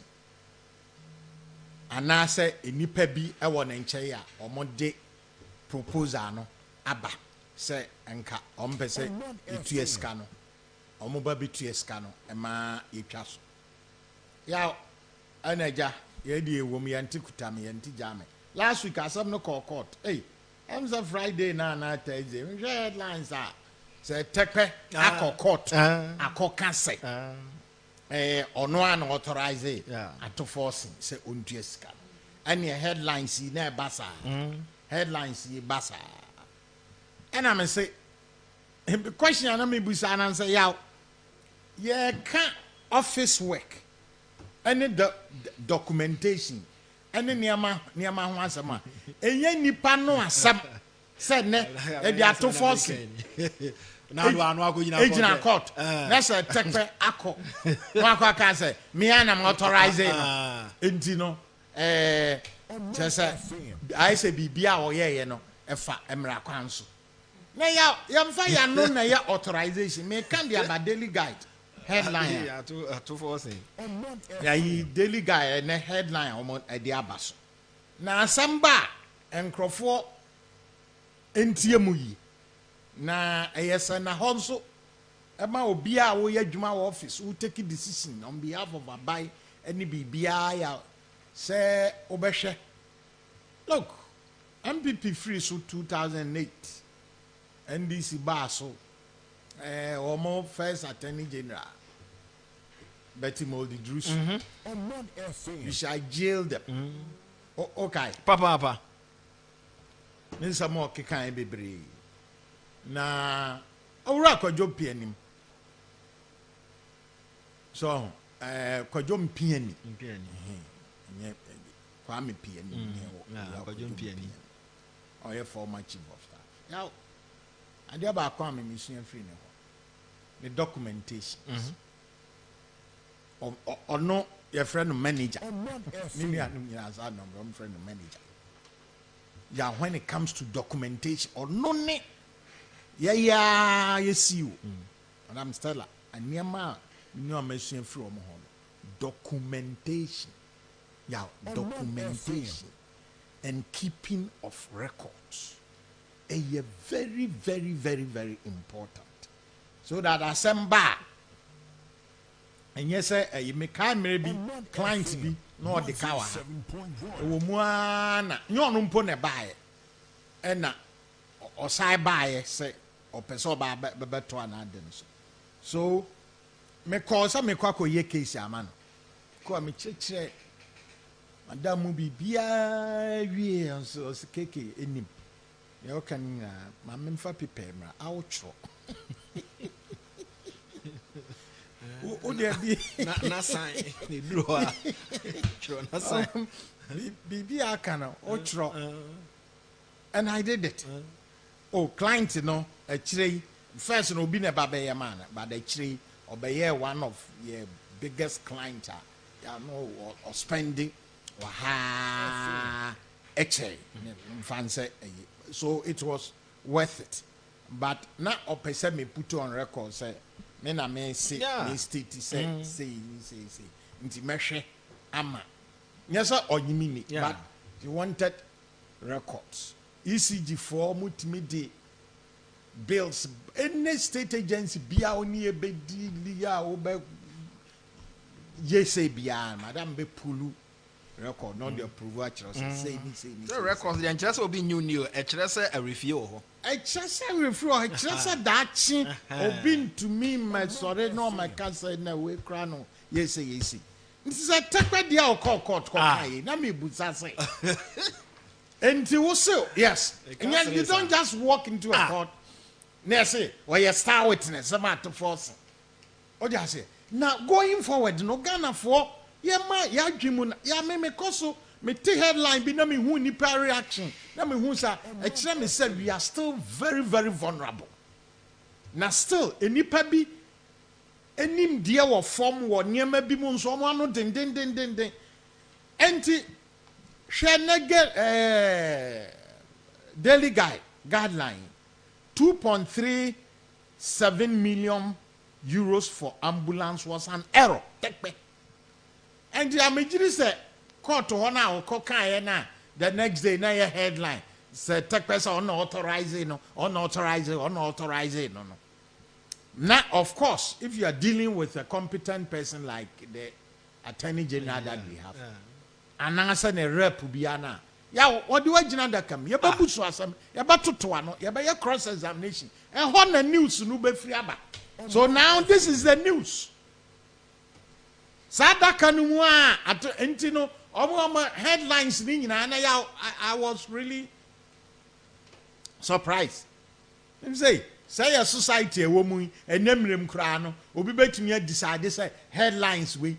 ana say enipa bi e wo ne nkyɛ ya ɔmode proposal no aba say enka ɔmpe say etu eska no ɔmo ba bi tu eska no ema etwa so ya anaja ye die wom yɛnti kutam yɛnti jame last week asɛm no call court hey I'm a Friday na Thursday we headlines are say tekpe akɔ court akɔ kase ono an authorize ato forcing say ontua sika any headlines na basa headlines basa and I say the question na me busa na say yaw ye ka office work any documentation any niama ho asema enye nipa no asem say ne e dia to force na do anu agina court na say tekpe akọ no akọ ka say me am authorizing enti no just I say bibia oyeye no efa emra kwan so na ya mfa ya no na ya authorization me can be about daily guide headline yeah to forcing ya yi daily guide na headline omon e de abaso na asamba enkrofo entie mu yi na eyesa na honso ema obi a wo yadwuma wo office wo take decision on behalf of abai any bibia ya say obehwe look MPP free so 2008 NDC baso omo first attorney general Betty Moldy Drus you shall jail them okay papa Nsa mo kekan bebre na owura kwadwo pianim so kwadwo mpiani nye kwa me piani kwadwo mpiani or former chief of staff now ade ba kwa me mission free ne ho the documentation no your friend manager nini anum ya za number my friend manager yeah when it comes to documentation or no ne you see you and I'm still aniama no mission free o mo ho documentation documentation and keeping of records is very, very, very, very important. So that assemble and yes, you may come maybe clients be no the cow. Woman, no numpone buy and or side buy say or person by better one. So, me call some me quack ye case, man. Call me check. Madame be bia so keke enim you can ma memfa prepare ma outro o de bi na sign ni duro a chro na sign bibia kana outro and I did it client no actually first no be na baba ye man but actually obey one of your biggest client no or spending so it was worth it but now opese me put on record say me na me say me state say nti mehwe ama nyesa onyimini but he wanted records ECG for multimedia bills any state agency bia oni ebedi ya obe yese bia madam be pulu record not the approval actually say the records the interest will be new a chrese a review a chrese review a chrese that chin obi to me my sorry no my cancer na we cry no yes this is a take dia o court kai na me busa say and you also yes and you don't just walk into a court na say or you star witness some to force o just say now going forward no Ghana for ya dwimu ya me koso me te headline bi na me hu nipa reaction na me hu sa e kire me said we are still very, very vulnerable na still enipa bi enim dia wo form wo niema bi mu nso mo ano den enti hwe nege daily guideline 2.37 million euros for ambulance was an error and the amejiri say court ho na o kan na the next day na your headline say take person unauthorized no now of course if you are dealing with a competent person like the attorney general that we have and answer a rep biana ya what do wagina da kam ya babu so asam ya batoto ano ya be cross examination and ho na news no be free aba so now this is the news Sadaka no a enti no omo headlines ni nyina na I was really surprised. Let me say say a society a woman and nemrem krano obi betumi decide say headlines we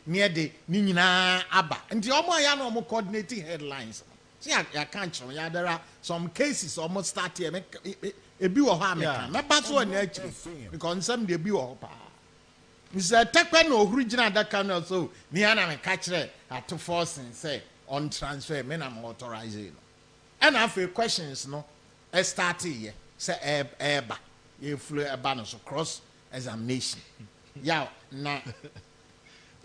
near the nyina aba nti omo ya no omo coordinating headlines see I can't show ya there are some cases almost start here ebi wo ha me kan me ba so na actually because some dey bi wo pa Mr. Tekwe no original that kind of so ni ana me catch at to force and say on transfer me na authorizing and have questions no start here say eba you flew eba no so cross examination yeah na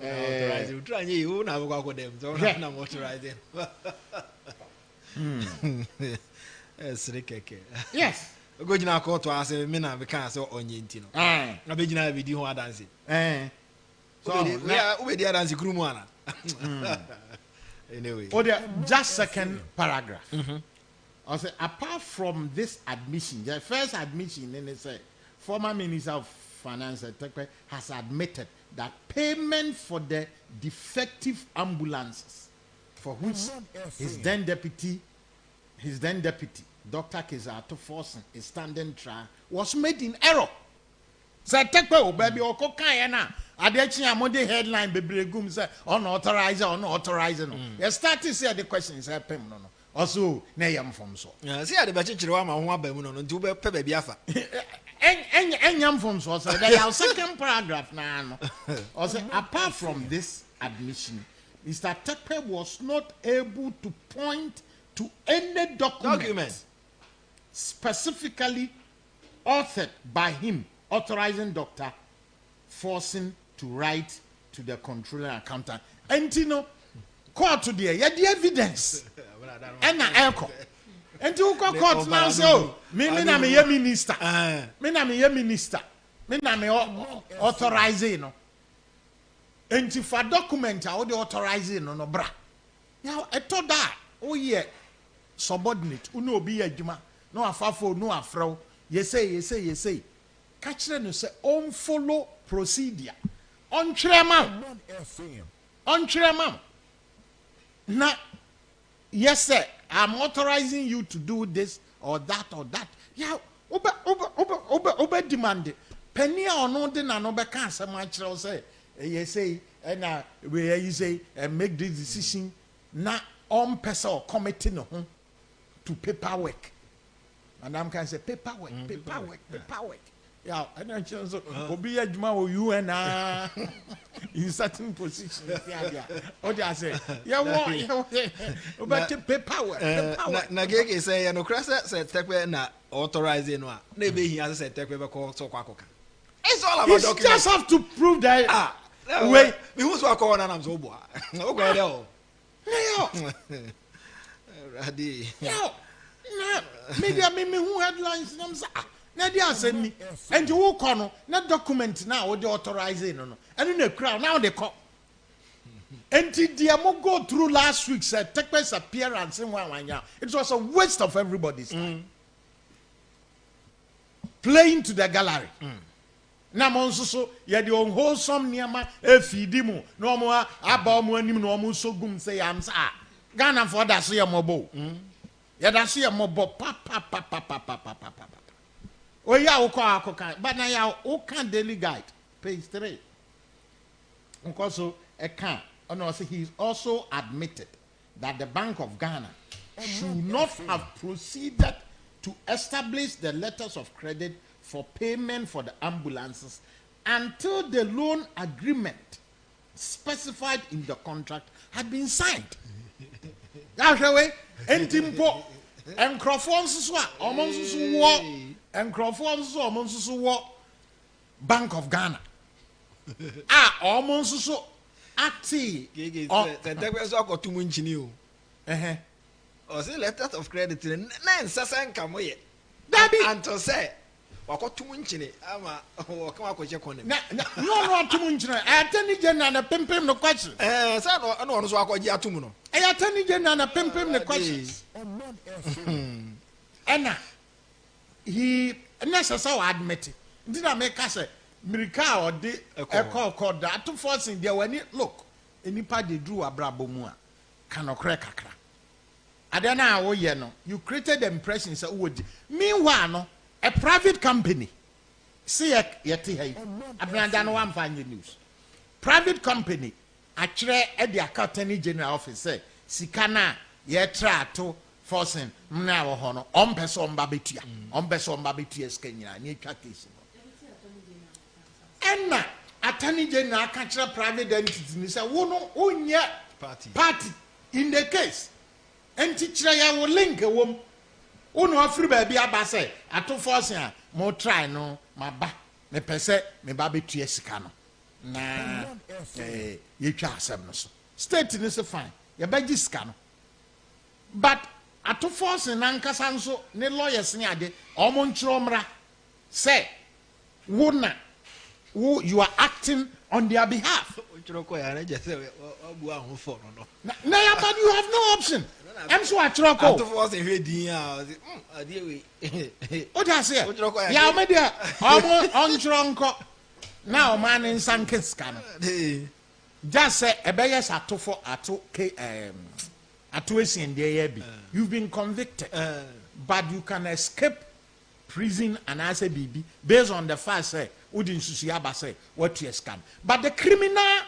authorizing you try you na go them so na authorizing yes go jina court to say me na be kan say onye nti no na be jina be di ho adanse so we dey adanse krumu ana anyway just second paragraph I say apart from this admission the first admission then they say former minister of finance has admitted that payment for the defective ambulances for which his then deputy Dr. Kezato Forsen is standing trial was made in error. Say Tekwe baby oko kan na adechi amode headline bebregum say unauthorized or not authorized no. You start to see the questions happen no. Also na yam from so. Yeah, see the bechichire wa ma ho aba mu no nti wo be pe baby afa. Enyam from so say the second paragraph na no. Also apart from this admission, Mr. Tekwe was not able to point to any document specifically authored by him authorizing Dr. Forsen to write to the controller and accountant. And you know, court today, you the evidence. And na echo. And you go court now say, oh, me na me minister. Me na me minister. Me na me authorizing no. And if a document I would authorizing no bra. Now I thought that oh yeah subordinate uno obi adwuma no afafo no afraw you say catch no say on follow procedure on trema na yes sir I'm authorizing you to do this or that yeah oba demand penny ono de na no be kan asem a kire say you say na we you say make this decision na on person or committee no to paperwork. Madam can say paperwork. Yeah, I don't know. So, obi adwuma wo you and in certain positions. Yeah. What do I say? Yeah, but paperwork. Na gege say ya no krasa say Tekwe na authorizing no. Na be here say Tekwe be call so kwakoka. It's all about documents. You just have to prove that. Wait, me who's wa call na am so boa. O go there o. Ready. Yo. Na media me who headlines nam say na dia send me and you wo kono na document na wo dey authorizing no and na crowd now they call and dia mo go through last week said Tekwe's appearance in Wanya it was a waste of everybody's time playing to the gallery na mo nso so ye dey unwholesome niama efidi mu no mo aba mo anim no mo so gum say am sa Ghana for that so ye mobo ya da so ye mobo pa oh yeah okay but now ya okay daily guide page 3 because a can he is also admitted that the Bank of Ghana should not have proceeded to establish the letters of credit for payment for the ambulances until the loan agreement specified in the contract had been signed. That's the way. Entimpo and Crawford's almost war and Crawford's almost war Bank of Ghana. Almost so active. There was a got too much new. Or say letters of credit. Nine Sasan come away. That be and to say. Wako too much in it. Ama come out with your corner. No, too much. I attend again and a pimpim no question. I know so I got Yatumuno. I attend again and a pimpim the questions. Anna, he necessarily admitted. Did I make us a miracle or did a call that to force in there when it look? Any party drew a brabomua. Cannot crack a crack. I don't know, you know, you created the impression, so would meanwhile, no. a private company. See yeti hay. Abranda no one find news. Private company. Actually, at the Attorney General office say, Sikana yetra to forcing mna hono. Person babitia. Person babitia Kenya. Ni case. Enna Attorney General catch private entity. Ni say wono unya party in the case. Entity ya will link a woman. Uno free baby abase ato force ya mo try no ma ba me pese me ba betua sika no na ye twa asem no so state ni se fine ye ba gi sika no but ato force na nkasa nso ne lawyers ni ade omo nchiromra say wona you are acting on their behalf na ya but you have no option. I'm so atroko. Ato force din a ade we. O da se. Ya me dia. On tronko. Na o man nsanke ska no. Just say ebeyes atofo ato ato esien dey bi. You've been convicted. But you can escape prison and as a baby based on the fact say udi nsusu aba say what you scam. But the criminal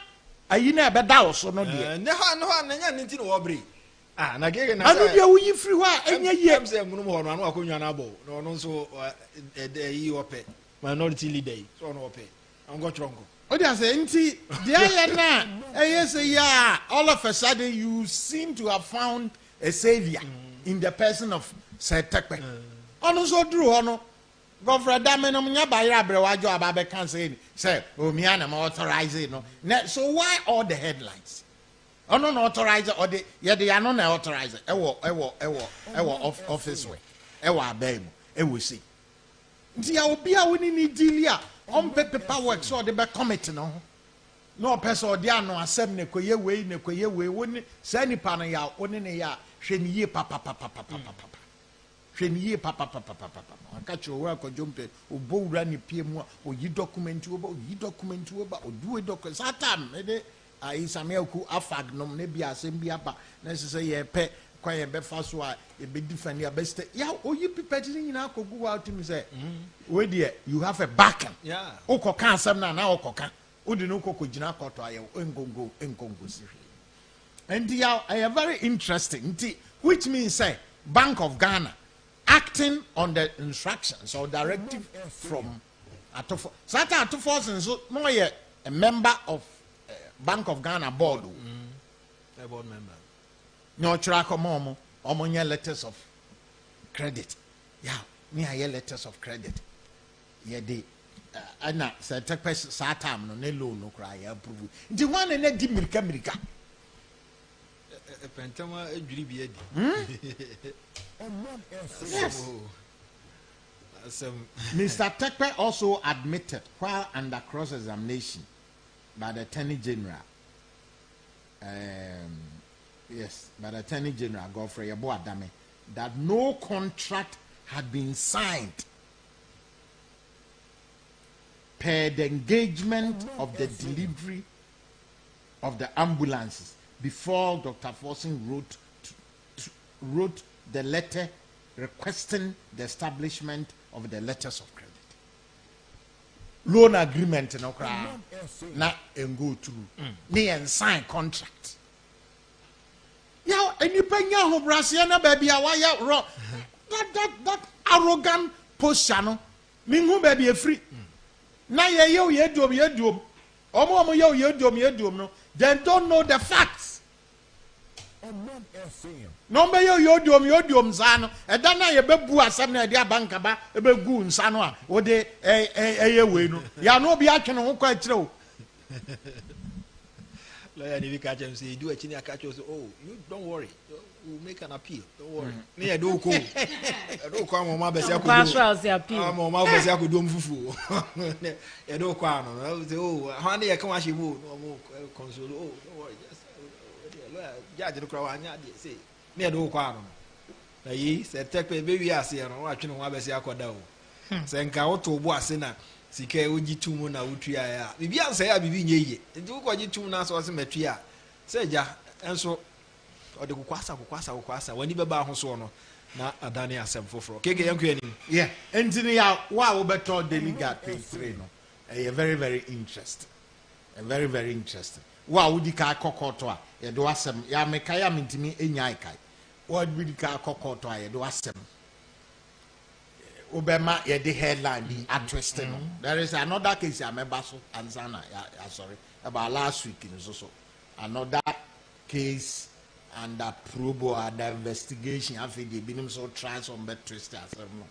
ayina ebeda wo so no dey. Ne ha na nya nti no wobre. Na gege na anu dia wuyi free wa enya ye am say ngunu ho no anu akonwa na abo no nso yi ope minority leader so no ope ango chrongo o dia say nti dia ye na say ya all of a sudden you seem to have found a savior in the person of Setekpe onu so duru ho no Governor Damenom nya bayra brewajo ababe kan say mi ana ma authorize no so why all the headlines? Oh no, authorizer or the they are not authorizer. Office way. Abem. We see. Ntia obi a woni ni dealia on paperwork so the be committee no. No person dia no asem ne koye we woni say nipa no ya woni ne ya hwe ni ye papa. Hwe ni ye papa. Aka cho wa ko jompe obo wura ni pie mu o yi document oba o do document satam Isameku afagnom ne bia asem bia ba na se ye pe kwa ye be fa so a e be defend ya best ya oyi pipeti ni na kogu wa to me say we there you have a backing okoka asem na okoka odi no kokogina koto aye engongo si and ya very interesting which means say Bank of Ghana acting on the instructions or directive from Atofo Sata Atofo so no ye a member of Bank of Ghana board. A board member. No trako momo omonya letters of credit. Yeah, me a letters of credit. Yeah, the ana say take person satam no ne loan no cry approve. The one na di mirika. Pentama ejuri bi edi. Yes. Mr. Tekpe also admitted while under cross-examination by the Attorney General, by the Attorney General Godfrey Yeboadame, that no contract had been signed per the engagement of the delivery of the ambulances before Dr. Forson wrote the letter requesting the establishment of the letters of credit. Loan agreement no cry na go through ne and sign contract ya anipanya ho brase na ba bia wa ya ro that arrogant posture no me hu ba bia free na ye yedom omo ye yedom no they don't know the facts. No be yodom zano e da na ye bebu asem na de abanka ba e begu nsa no a wo de eye we no ya no bi atwe no ho kwa kire o lawyer ni ka chem say do achi ni aka cho say oh you don't worry we'll make an appeal don't worry me e do ko amoma besi akodo amoma besi akodo mfufu e do ko ano say oh how na ye kan wa shebu no console oh don't worry just judge no kra anya de say me do kwa no na yi se Tekpe be wi ase no wa twene ho abesi akoda o se nka woto bo ase na sika ogi tumu na wotua ya bibi ansa ya bibi nyeye nti wo gi tumu na so se matua se ja enso ode kokwasa wani beba ho so no na adani asem foforo keke yanku ani yeah entini ya wa wo beto delegate page 3 no very very interesting very very interesting wa wo di ka kokoto a ye do asem ya meka ya mentimi enya kai wa di ka kokoto a ye do asem obema ye the headline the atwist no there is another case I remember so ansana sorry about last week in so another case under probe or under investigation after the binim so try some bed twist as no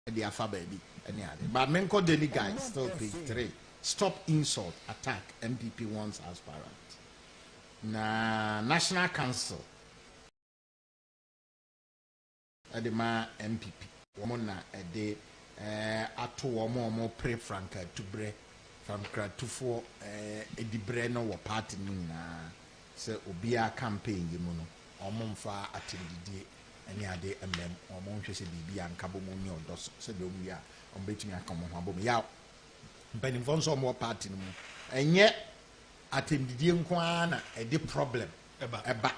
the alpha baby any other but menko daily guide still page 3 stop insult attack MPP wants aspirant na National Council adema MPP woman na de ato womo pre franka to bre franka to for edibre no wo party ni na se obia campaign yi mu no omomfa atendidie ani ade emem omonhwe se bibia nkabo mu ni odoso se de omu ya ombetumi akamo ho abom ya mpanimfo nso mo party no mu enye atendidie nko na ede problem eba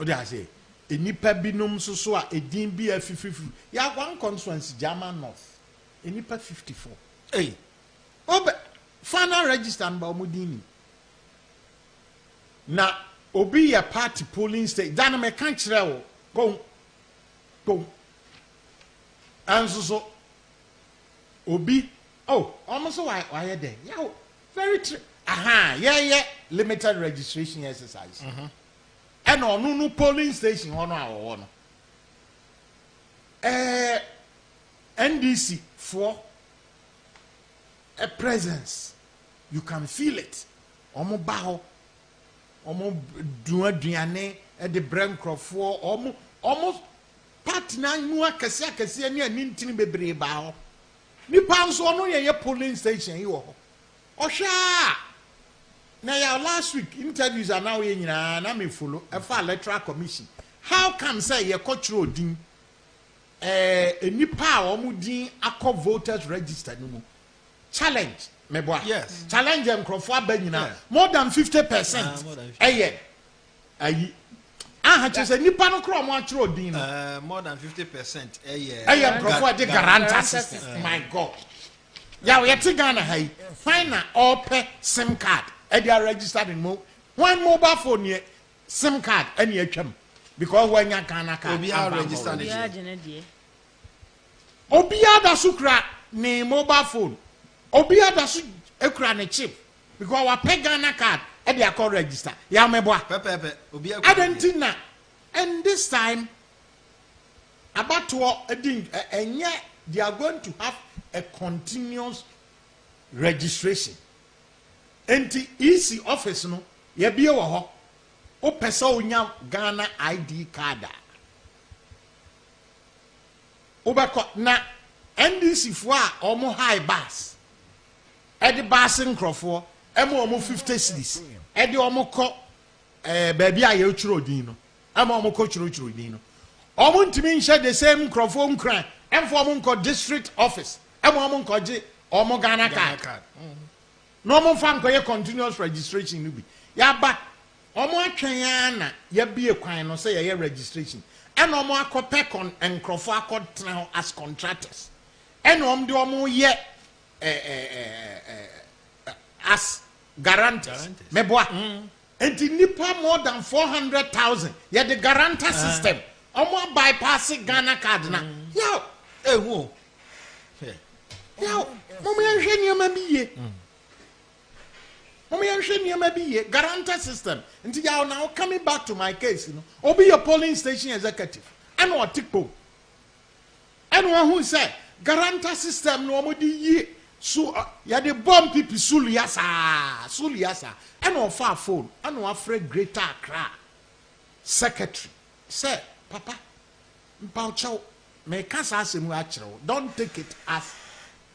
odi ase enipa binom soso a edin bi afififu ya one constituency German North enipa 54 obe final register mba omudini na obi ya party polling state dan me kan kire wo go anso obi almost why there yeah very yeah limited registration exercise and on no polling station one hour no NDC for a presence you can feel it omo baho omo duaduane e de brankrofo omo partner nu akase ani ntini bebre baho nipa nso no ye polling station yi wo ohwa na ya last week interviews are now nyina na me follow e fa electoral commission how come say ye cultural din nipa a omo din akọ voters register no mu challenge meboa yes challenge enkrofo abanyina more than 50% ayi chese nipa no kro mo atro din no more than 50% ayi enkrofo de guarantor system my god ya we ti Ghana hai final ope sim card e dey registered in one mobile phone here sim card any atwam because when you Ghana card obi are registered obi ada sukra ni mobile phone obi ada su ekura ne chip because our pay Ghana card e dey call register ya meboa pepe obi Argentina and this time about to enye they are going to have a continuous registration enti EC office no ye bie wo ho o pesa onya Ghana ID card obako na NDC fo a omo high bus e de bus nkrofo e mo omo 50 cedis e de omo ko baabi a ye churo din no e mo omo ko churo din no omo ntimi nhye the same nkrofo nkran enfo omo nko district office e mo omo nko je omo Ghana card no omo fa nko ye continuous registration no bi ya ba omo atwen na ya bie kwan no say ye registration and omo akopɛ nkrofo akɔtena as contractors and de omo ye as guarantors meboa enti nipa more than 400,000 ye the guarantor system omo bypass Ghana card na yo ehu yo momo yehwe niam biye guarantor system until you are now coming back to my case you know obi your polling station executive and what tikpo and one who said guarantor system no mo di yi so ya the bomb people suliasa and on far phone and one afraid Greater Accra secretary say papa mpaucho me kasa asemu achiro don't take it as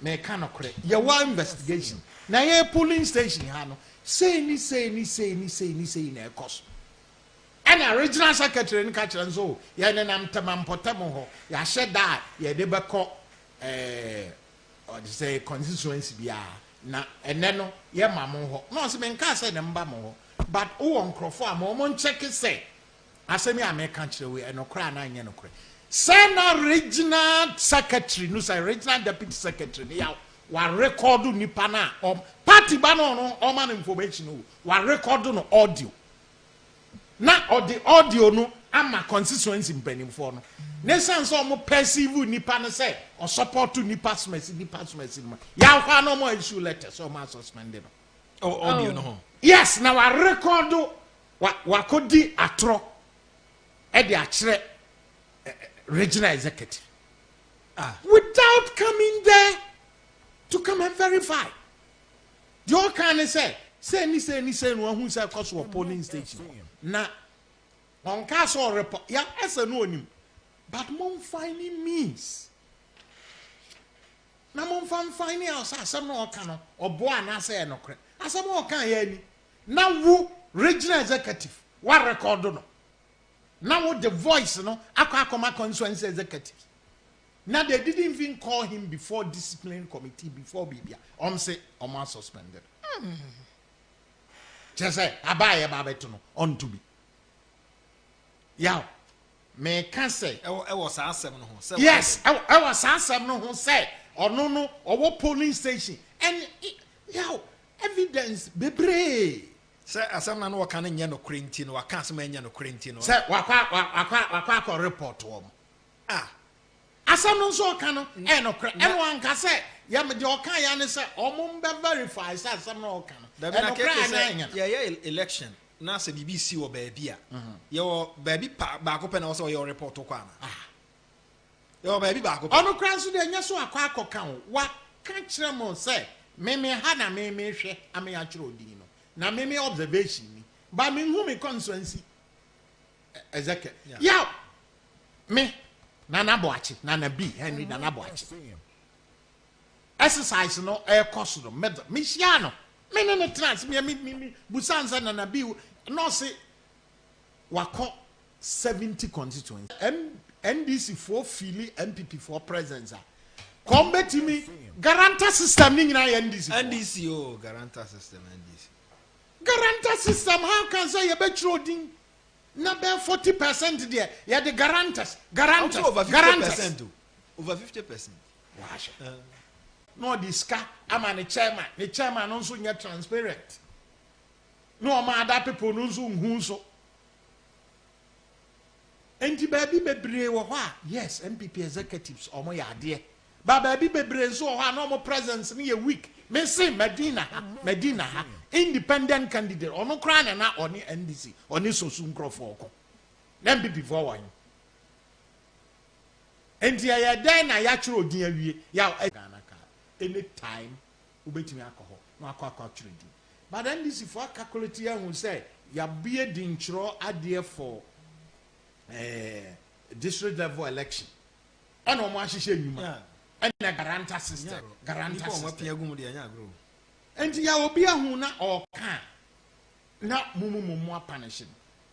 me kanokre ye wa investigation na ye polling station ha no say ni na ekos and original secretary ni ka kire nso ye ne nam temampotem ho ya hye da ye de beko or say constituency bia na ene no ye mamo ho no se me nka say ne mba mo ho but wo nkrofo a mo check say asemi a me ka kire we enokra na anye nokre Sena regional secretary, no say regional deputy secretary. Ya wa record nipa na party ba no Oman information wa record no audio. Na or the audio no ama constituency mpanimfo no. Ne sense o perceive nipa no say or support to nipa smesi. Ya kwa no more issue letter so ma suspended. Oh, audio no. Yes, now I record wa kodi atro e de akire regional executive. Without coming there to come and verify. You can say no who say cause of polling station. Na on castle report ya ese no nim. But mom finding means. Na mom finding out asem no ka no obo ana say no kre. Asem o kan ya ni. Na wo regional executive what record no. Now the voice no akoma constituency executive. Now they didn't even call him before discipline committee before Bibia. Say Oman suspended. Just say abaye babeto no on to be. Yeah. Me can say I was asem no ho. Yes, I was asem no ho say or no or polling station and yeah evidence bebre. Say asem na no waka na nya no krenti no waka asem nya no krenti no. Say wakwa report wo. Asem no so ka no e no kre e wan ka say ya me de oka ya ne say omum be verify say asem no oka no. Da bi na ke say election na say BBC wo ba bia. Ye wo ba bi ba ko pe na wo say your report ko ana. Ye wo ba bi ba ko. Ono kra so de nya so akwa akoka ho. Wa ka kire mo say me ha na me hwe ame ya kire odin no. Na me observation ni ba me hu me constituency ezeke ya me nana boachi nana B Henry nana boachi exercise no e course no me hia no me ne trans me busanza nana B no say wako 70 constituency NDC for fili MPP for presence combat me guarantor system ni na NDC oh guarantor system NDC guarantor system, how can say you bet roding? Number 40% there. Yeah, the guarantors. Over 50%. Over 50%. Wash. No, this car, I'm a chairman. The chairman also not transparent. No, my other people no who so. And the baby be yes, MPP executives or my idea. But baby be so no more presence in a week. Me say Medina independent candidate ono kra na oni NDC oni sosu nkrofo ko na MPP for one enti ya den na ya kire odin awie ya Ghana ka anytime ubetimi akọ no akọ kire din but NDC for calculate ya hu say ya bie din kiro ade for district level election ono mo ahihye nyuma and a guarantor system. Guarantor system. And ya obi ahu na oka na mumu punishing.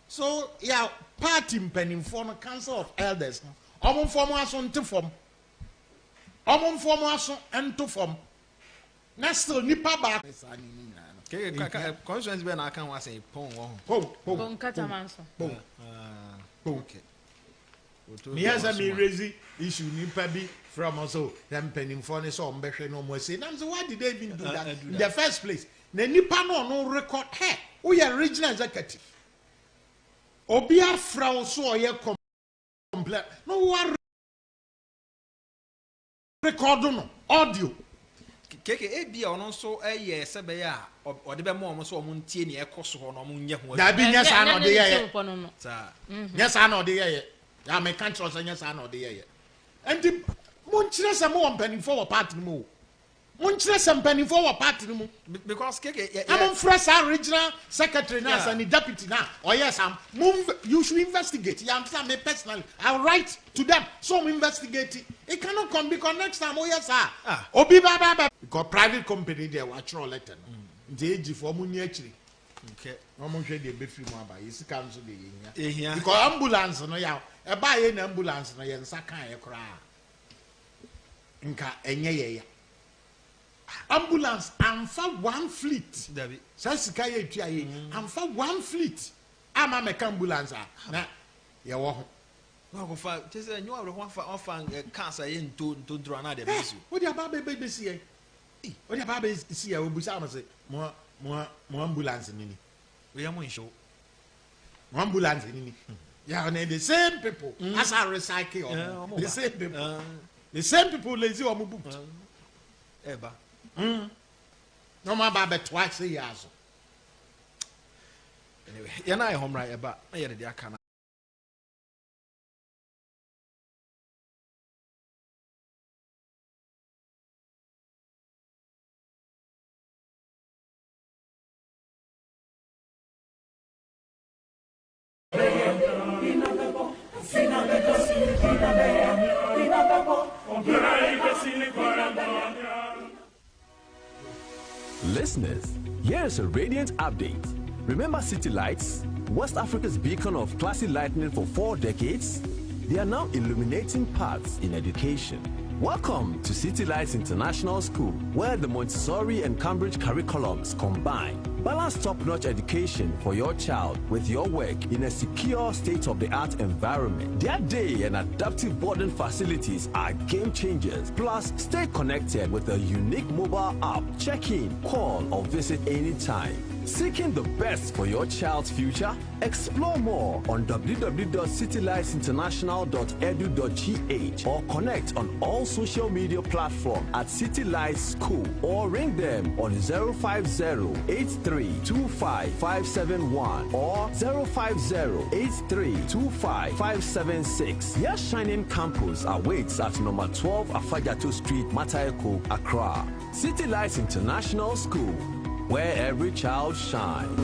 So ya party mpanimfo no council of elders no. Omon form aso nte form. Omon form aso ento form. Na still nipa ba constituency be na aka wa say pon katamanso. Okay. Me as a me raise issue nipa bi from also them penning for so mbehwe no mo say nam say why did they even do that in the first place na nipa no record hey we are regional executive obi afra so ye complete no one record no audio keke e bia ono so eye sebe ya o de be mo so mo ntie ne ekoso ho no mo nye ho da bi nya sa no de ye sa nya sa no de ye ya me kan tro nya sa no de ye and Munchire some more penny for party mo. Munchire some penny for party mo. Because I'm fresh regional secretary now and the deputy now. Oh yes, you should investigate. Yeah, I'm me personally. I'll write to them. So I'm investigating. It cannot come because next time, oh yes, sir. Obi baba because private company there watch all letter. The age for money actually. Okay. No more share the be free more by is council the because ambulance no ya. E buy an ambulance no yen saka e kra. Nka enye ye ambulance amfa one fleet dabi sasika ye tua ye amfa one fleet ama me ambulance na ye wo ho Wa go fa just say you offer cancer into draw na de besu. What the baby see eh? What the baby see we busa am say mo ambulance nini. We am show. Mo ambulance nini. Yeah, and the same people as I recycle the same people. The same people lazy or book. Eba. No more about twice a year. Anyway, you're not home right about I the account. Listeners, here is a radiant update. Remember City Lights, West Africa's beacon of classy lightning for 4 decades? They are now illuminating paths in education. Welcome to City Lights International School, where the Montessori and Cambridge curriculums combine. Balance top-notch education for your child with your work in a secure state-of-the-art environment. Their day and adaptive boarding facilities are game changers. Plus, stay connected with a unique mobile app. Check in, call, or visit anytime. Seeking the best for your child's future? Explore more on www.citylightsinternational.edu.gh or connect on all social media platforms at City Lights School or ring them on 050-8325-571 or 050-8325-576. Your shining campus awaits at number 12 Afajato Street, Matayako, Accra. City Lights International School, where every child shines.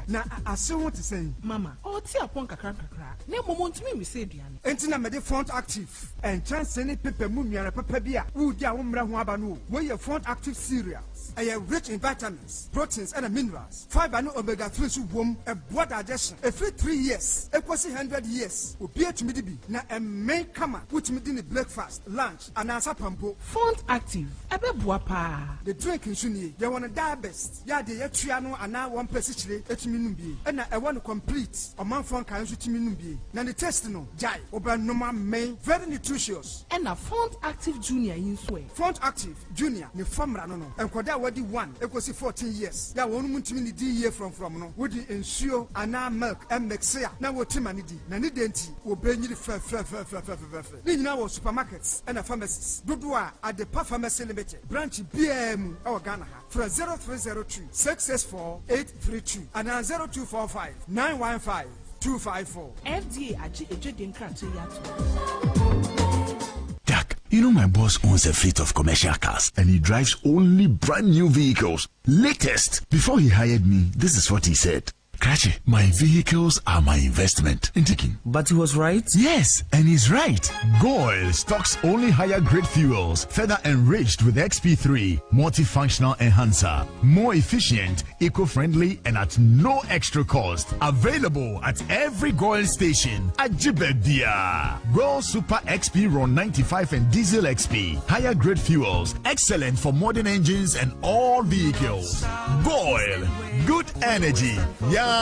Na ase what to say mama o ti apon kakra na moment me say duane enti na me de front active and chance any paper mu nuara papa bia wo dia wo mra ho aba no wo ye front active cereals are rich in vitamins, proteins and minerals, fiber and omega 3 so wom a blood digestion every 3 years equals 100 years obi atumi de bi na e main kama putumi di ni breakfast lunch and answer pampo front active ebeboa pa the drink nso nie ye won diabetes ya de ye tua no ana one person chire etumi num bi e na e won complete Omanfm kan nso tumi num bi na the test no jai oba normal main very nutritious and na front active junior in so front active junior ne famra no enkoda wadi 1 ekosi 14 years ya wonu muntimi ni di year from no wodi ensuo ana milk and mixia na wotima ni di na ni denti obenyiri fe ni nyina wo supermarkets and pharmacies dodo a at the pharmacy limited branch BM e Ghana ha from 0302 664 832 and 0245 915 254 FDA aji ejede nkrate yato. Jack, you know my boss owns a fleet of commercial cars and he drives only brand new vehicles. Latest. Before he hired me, this is what he said. Krachi, my vehicles are my investment. But he was right? Yes, and he's right. Goil stocks only higher grade fuels, further enriched with XP3, multifunctional enhancer, more efficient, eco-friendly, and at no extra cost. Available at every Goil station at Jibedia. Goil Super XP Ron 95 and Diesel XP, higher grade fuels, excellent for modern engines and all vehicles. Goil, good energy. Yes,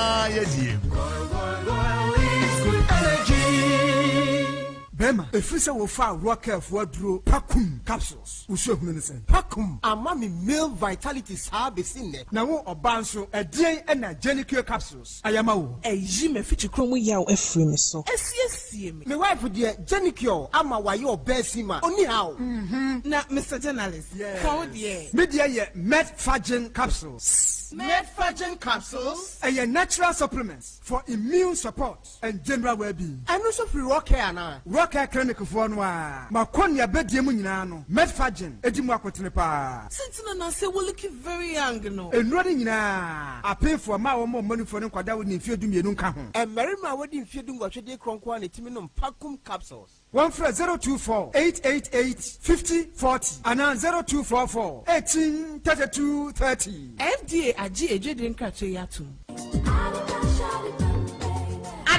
Bema, if you say we found rocker for draw Pakum capsules, we show him say Pakum. Amami male vitality have seen there. Now, or banso a day and a Genicure capsules. I am a Jim feature chromo yaw a frame so. Yes, my wife would dear Genicure, Ama why your best hima. Only how? Now, Mr. Journalist, how dear media Medfagen capsules. Medfagen capsules? A natural supplements for immune support and general well-being. And also free rock hair now. Rocker clinic for noa. Makonia bediamu nyinano. Medfagen edimu akwetene pa. Sentina na say we looking very young no. Enrodi nyina. I pay for ma wo money for nkwada we nfie du mienu nka ho. E merima we di nfie du ngwahwede kronkwa na timi no Pakum capsules. 024-888-5040 and 0244-183230. FDA aji ejede nkrate yato.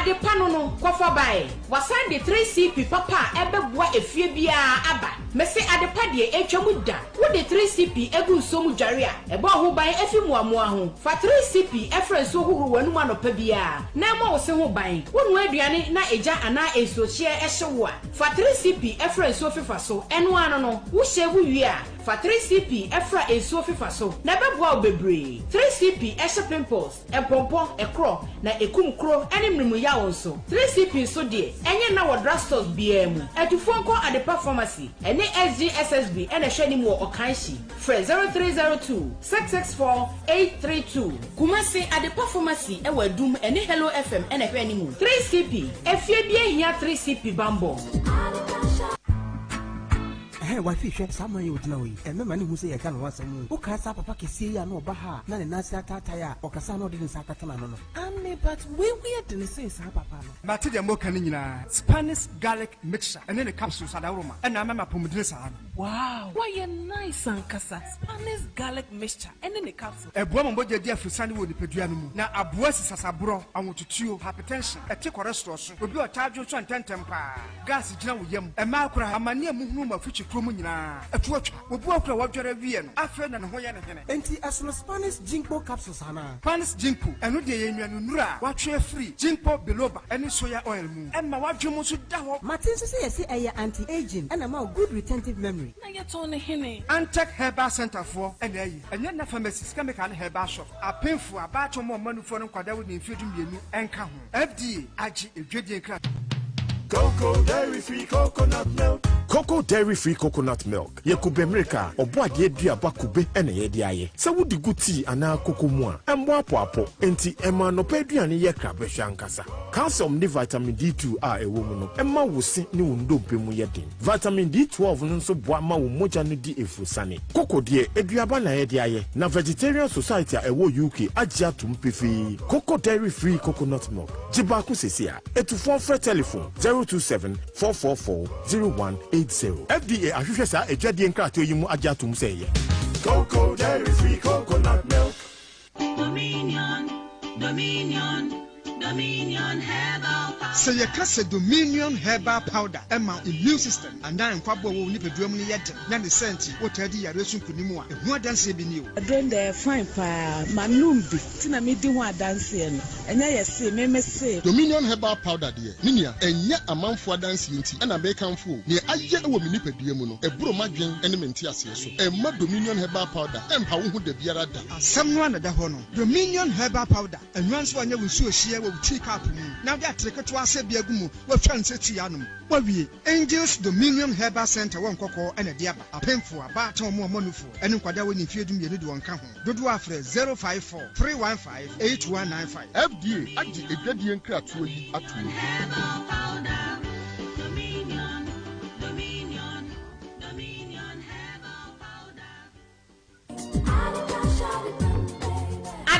Adepano no kofa bae. Wasan de 3CP papa ebeboa efie bia aba. Mese adepa de etwamu da. Wo de 3CP egu nsomu dware a ebo ho ban efi muamoa ho. Fa 3CP efren so huhuru wanu anopa bia. Na ma wo se ho ban. Wonu aduane na eja ana ensohye ehyewo a. Fa 3CP efren so fifa so. Eno ano no wo hyewu wi a. Fa 3CP efra enso fifa so. Na beboa obebre. 3CP ehye pimples, empompo, ekro na ekumkro ene mrimu ya wonso. 3CP so de enye na wo drugstores bia mu. Atufonko adepa pharmacy ene SGSSB ene hwani mu okanshi. Fre 0302 664 832. Kumasi adepa pharmacy e wadum ene Hello FM ene hwani mu. 3CP efie bia hia 3CP bambo. Hey, why fish some you would know? And many who say I can't want some. Who can't papa can see no baha, none in Nasa Tataya, or Casano didn't Sakatana. But we didn't say Papa. Matilda Mokanina, Spanish garlic mixture, and then the capsules at aroma, and I'm a pomodressa. Wow, why a nice Sankasa, Spanish garlic mixture, and then the capsule. A woman bought your dear for Sunday with the Pedianum. Now, a voice as a bro, I want to chew hypertension, a tick or restaurant, will be a charge of 10 temper. Gas is now with them, a macra, a mania moon of future crumina, a torch, will walk a water Vian, after and Hoyan. Anti as no Spanish Jinko capsules, Hana. Spanish Jinko, and no day in Nura, watch your free, Jinko Biloba, and soya oil moon, and my watch you must down. Martin says I anti-aging and a more good retentive memory. Antec Herbal Center for and then the pharmacist can make an herbal shop. A painful about more money for them with the infusion and come. FDA, Aji, ingredient crack. Cocoa dairy free coconut milk. Cocoa dairy free coconut milk. Yakube America or bois de dia bakube and a diaye. So would the good tea and our cocoa moa and wapo enti Emma no pediani yakra beshankasa. Calcium ni vitamin D2 are a woman. Emma will sing new ndo bemuyedin. Vitamin D12 nso boama wo moja no di efusane. Cocoa de eduaba na diaye. Na Vegetarian Society a wo UK ajia tumpefi. Cocoa dairy free coconut milk. Jibaku sesia. Etufon for telephone 027-444-0180. FDA ahwehwe sa ejwadie nkrato yimu ajatum seye. Cocoa dairy free coconut milk. Dominion herbal powder. Say you can Dominion herbal powder. Emma immune system and then kwabo wo ni pedum ni yet. Na the senti what edi ya resun kunimu a. Ehu adanse bi ni o. Adron the fine pa manum bi. Tina me di ho adanse no. Enya ye say me say Dominion herbal powder de. Ninia enya amanfo adanse nti. Na be kanfo. Ne aye wo mi ni pedum no. Eburo madwen ene menti ase so. Emma Dominion herbal powder. Empa wo hu de biara da. Asem no na da ho no. Dominion herbal powder. Enwanso anya wo su ohie wo tea cup mu. Now that take to ase biagumu. We chance ti anum. Wawie Angels Dominion Herbal Center won kokko ene diaba. Apemfo aba ton mo manufo. Ene nkwada woni fiedum ye de won ka ho. Dodo afre 054-315-8195. FDA agi edwadie nkratoa yi atuo.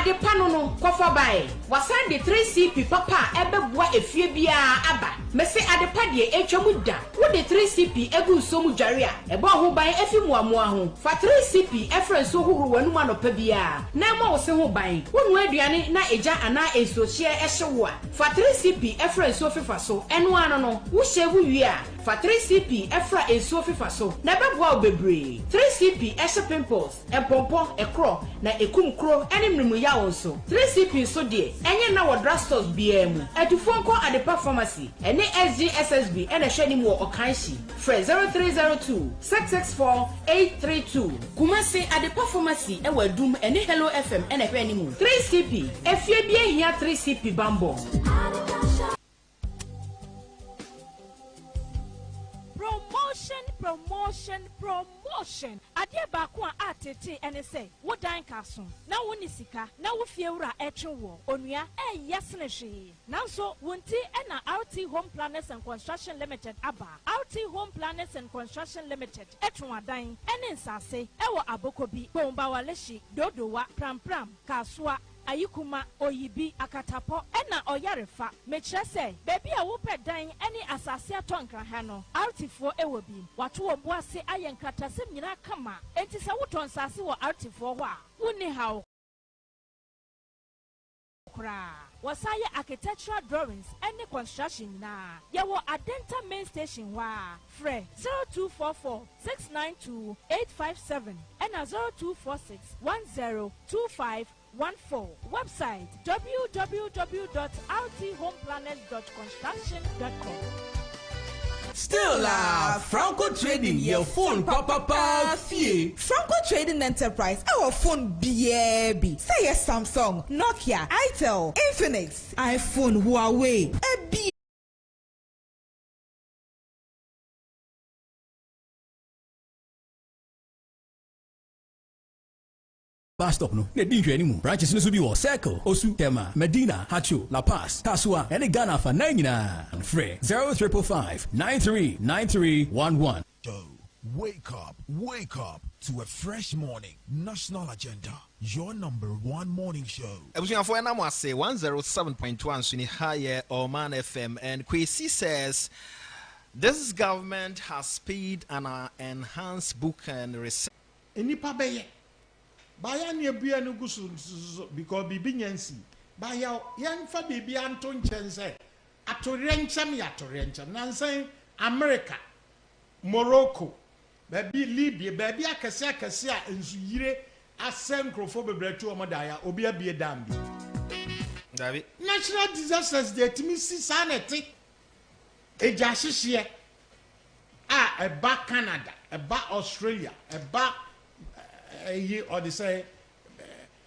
The panono kofa bae wasan de 3CP papa ebeboa efie bia aba mese adepa de etwamu da wo de 3CP egu nsomu dware a ebo ho ban efi muamoa ho fa 3CP efren so huhuru wanu anopa bia na ma wo se ho ban wonu aduane na eja ana ensohye ehyewo a fa 3CP efren so fifa so eno ano no wo hyewu wi a fa 3CP efra enso fifa so na beboa obebre 3CP ehye pimples empompo ekro na ekumkro ene mrimu ya wonso 3CP so de enye na wo drugstores bia mu atufonko adepa pharmacy ene SGSSB ene hwani mu okanshi fre 0302 664 832 kumasi adepa pharmacy e wadum ene Hello FM ene hwani mu 3CP efie bia hia 3CP bambo. Promotion. Adie ba ko a atete ene say wo dan kaso na wo ni sika na wo fie wura etwewo onua yesne hwe nanso wonti na RT Home Planners and Construction Limited aba RT Home Planners and Construction Limited etwewa dan ene nsase ewo abokobi bomba waleshi dodowa pram kaswa ayikuma oyibi akatapo ena oyarefa mekire se bebi a wo pedan ene asase atonkra ha no artifo ewobi wato omboase ayenkratasem nyina kama enti se woton sase wo artifo ho a woni hawo kra wɔsaayɛ architectural drawings ɛne construction na yɛwɔ Adenta main station hɔ a frɛ 0244 692 857 ɛna 0246 102514. Website www.rthomeplanners.construction.com. Still Franco Trading your phone papa fee. Franco Trading Enterprise our phone BAB. Say yes Samsung, Nokia, Itel, Infinix, iPhone, Huawei, AB. Bus stop no. Ne dinhwe animu. Branches no so bi wo Circle, Osu, Tema, Medina, Hacho, La Paz, Kasua, and Ghana for 99. Free 0555 939311. Wake up to a fresh morning. National Agenda, your #1 morning show. Ebusuafo na mo ase 107.1 Suni higher Oman FM, and Kwesi says this government has paid an enhanced book and research. Enipa beye baya ne bia no gusu because bibi nyansi baya yanfa bibi anto nchense atorenchem ya atorenchem nansan America, Morocco, baby Libya, baby akase a ensu yire asem krofo bebretu omodaya obi abie dambi David natural disasters dey timi si sanity eja hihye eba Canada, eba Australia, eba or they say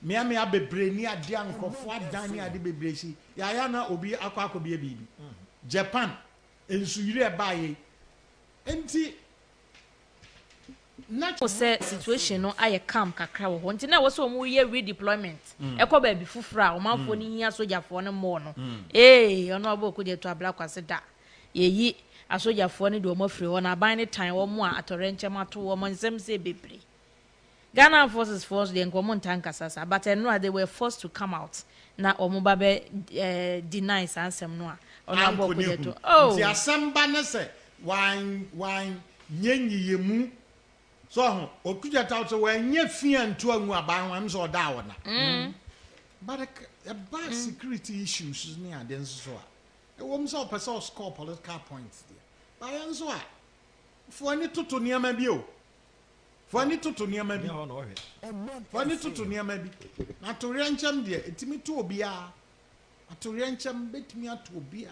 Miami abebre ni ade ankofo adan ni ade bebre si ya na obi akwa akobi bibi Japan ensu yire eba ye enti natural say situation no aye calm kakra wo nti na wo so mu ye redeployment ekọ ba bi fufura o manfo ni hia sojafo no mo no ono obo ko je to abla kwase da yeyi asojafo ne de o mafiri ho na ban ne tan wo mo a atorenche mato wo mo nsem se bebre Ghana forces forced the Nkomo Tankasasa, but they were forced to come out. Na Omubabe deny ansem no. Oh, the assembly say wine nyenyi yemu. So okuja tawto we nye fia nto anu aban wam so da wona. But about security issues ni ade so a. E wom so person score political points there. But enso a for any toto niam bi o. Fani tutu niama bi. Fani tutu niama bi. Na torianchem de etimi to obia. Atorianchem betimi ato obia.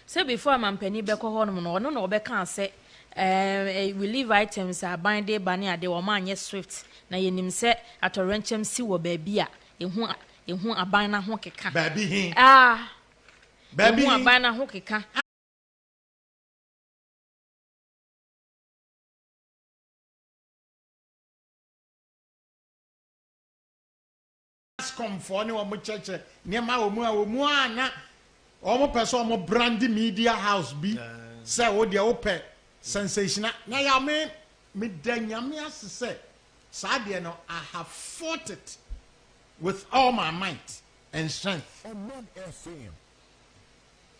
Say before mampani beko ho no no no obeka say we leave items are binded bani ade wo ma anye swift na yenim say atorianchem si wo ba bia ehu aban na ho keka. Baby hin. Baby ehu aban na ho keka. Come for any one church near my na almost person brandy media house be say what the open sensational now ya me danyame say sadie no I have fought it with all my might and strength.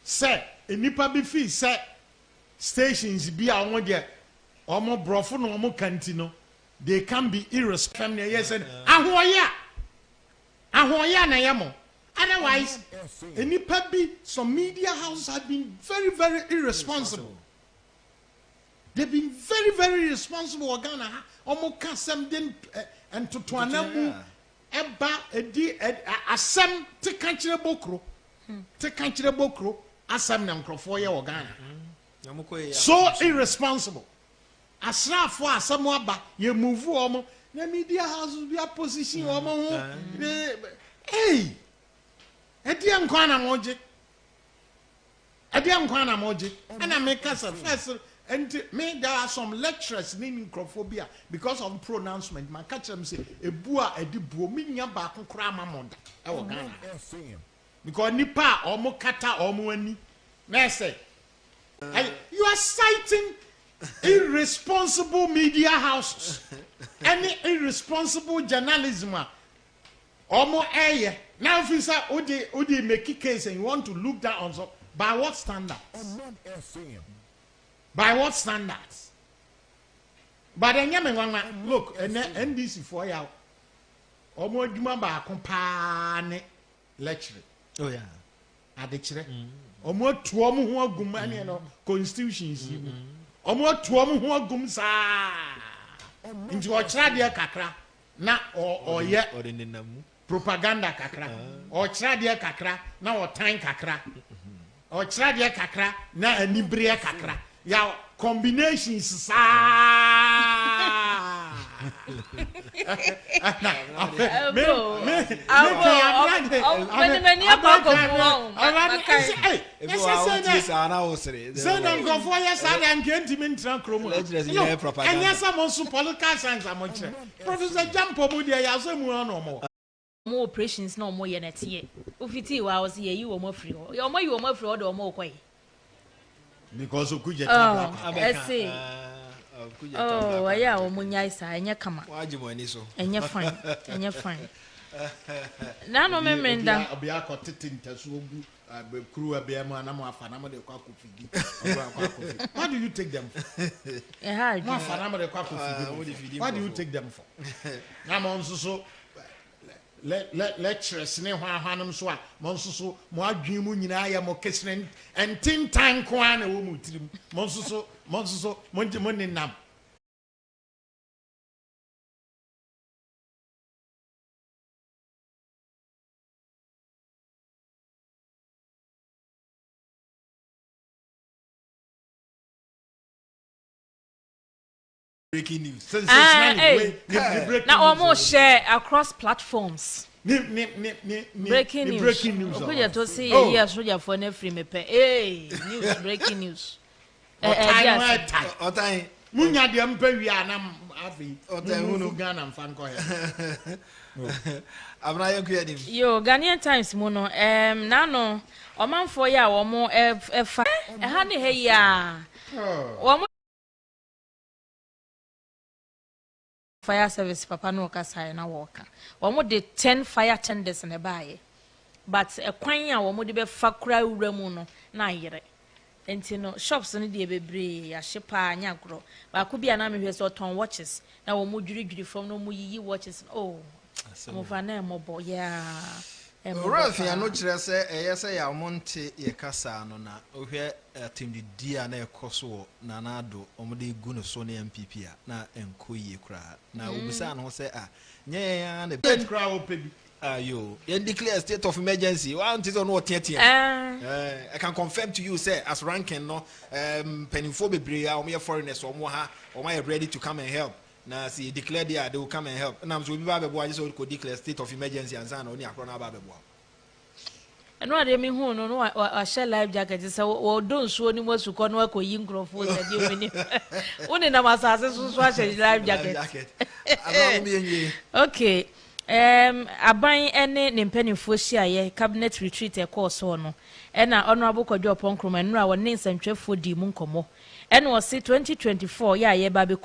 Say enipa bi fi say stations be a won there omo brofo no omo kanti no they can be irresponsible. Yes and ahoya otherwise, some media houses have been very, very irresponsible. They've been very, very irresponsible. Ghana, Omoka Samden and to Tuanamu, Eba, Asam, take country bokro, Asam Namcrofoya or Ghana. So irresponsible. Asra for Samoaba, you move woman. The media houses be a position hey Ediam Kwana moji and I make us a first and me there are some lecturers naming microphobia because of pronouncement. My catch them say a bua a dibu minya ba krama monda because nipa or mokata or muani say you are citing irresponsible media houses, any irresponsible journalism. Omo eye. Now if you say Odi make a case and you want to look down on so by what standards? By what standards? But then look, NDC for you. Omo duma ba company lecture. Oh yeah. Adekire. Omo tu omo ho agum ane no constitutions yi. Omo tu omo ho agum saa. Nti o kira de kakra na oye propaganda kakra. O kira de kakra na o tan kakra. O kira de kakra na anibere kakra. Ya combinations saa. More operations no more yet here. Ufiti was here, you were more free. Your more you were more free or more way. Because of good. I see. Oh, yeah, Munyasa, and your come. And you're fine, and you're fine. Now, no, member, I'll be a cotton to crew a bear man. I'm a fan of the coffee. Why do you take them? Why do you take them for? I'm also so. Lecturers ne hanum so a monso mo adwen mu nyina ya mo kesren and tin tan kwa na wo mu tirim monso mo ninam. Breaking news. Now almost share across platforms. Breaking news. Okuja to say here soldier for na free me pe. Hey, news breaking news. Otan. Munya de mpa wi anam afi. Otan hunu Ghana mfan ko he. Abna yanku yadim. Yo, Ghanaian Times mo no na no Omanfo ya wo mo fa ha ne he ya. Wo fire service papa no kasa na worker. Omo de 10 fire tenders na baaye. But a kwan a omo de be fa kura wura mu no na yere. Enti no shops no de bebre ya shepa anya gro. Ba ko bia na mehwe so ton watches na omo dwiridwiri from no mu yiyi watches. Oh. Omo fa na emobo ya. Rafi ano kire se eyese ya omonte ye kasa no na ohwe team di dia na ekoso na na do omde gu no so na MPP a na enkoyie kura na obisa no se nye ya na kura opebi ayo you declare state of emergency one thing no tetia I can confirm to you say as ranking no penifo bebre a omo foreigners omo ha omo are ready to come and help na see declare they will come and help na so bi ba bebo just so declare state of emergency and say na oni akro na ba bebo eno ade mi hu no a share life jacket say wo don so ni mo su ko no akoyi nkrofo say di omini woni na masase so a share life jacket okay aban ene ne mpanifo hia ye cabinet retreat e course no ena honorable Kodwo Ponkroma nura woni nsantwefo di mu nkomo ena o se 2024 ya ye ba be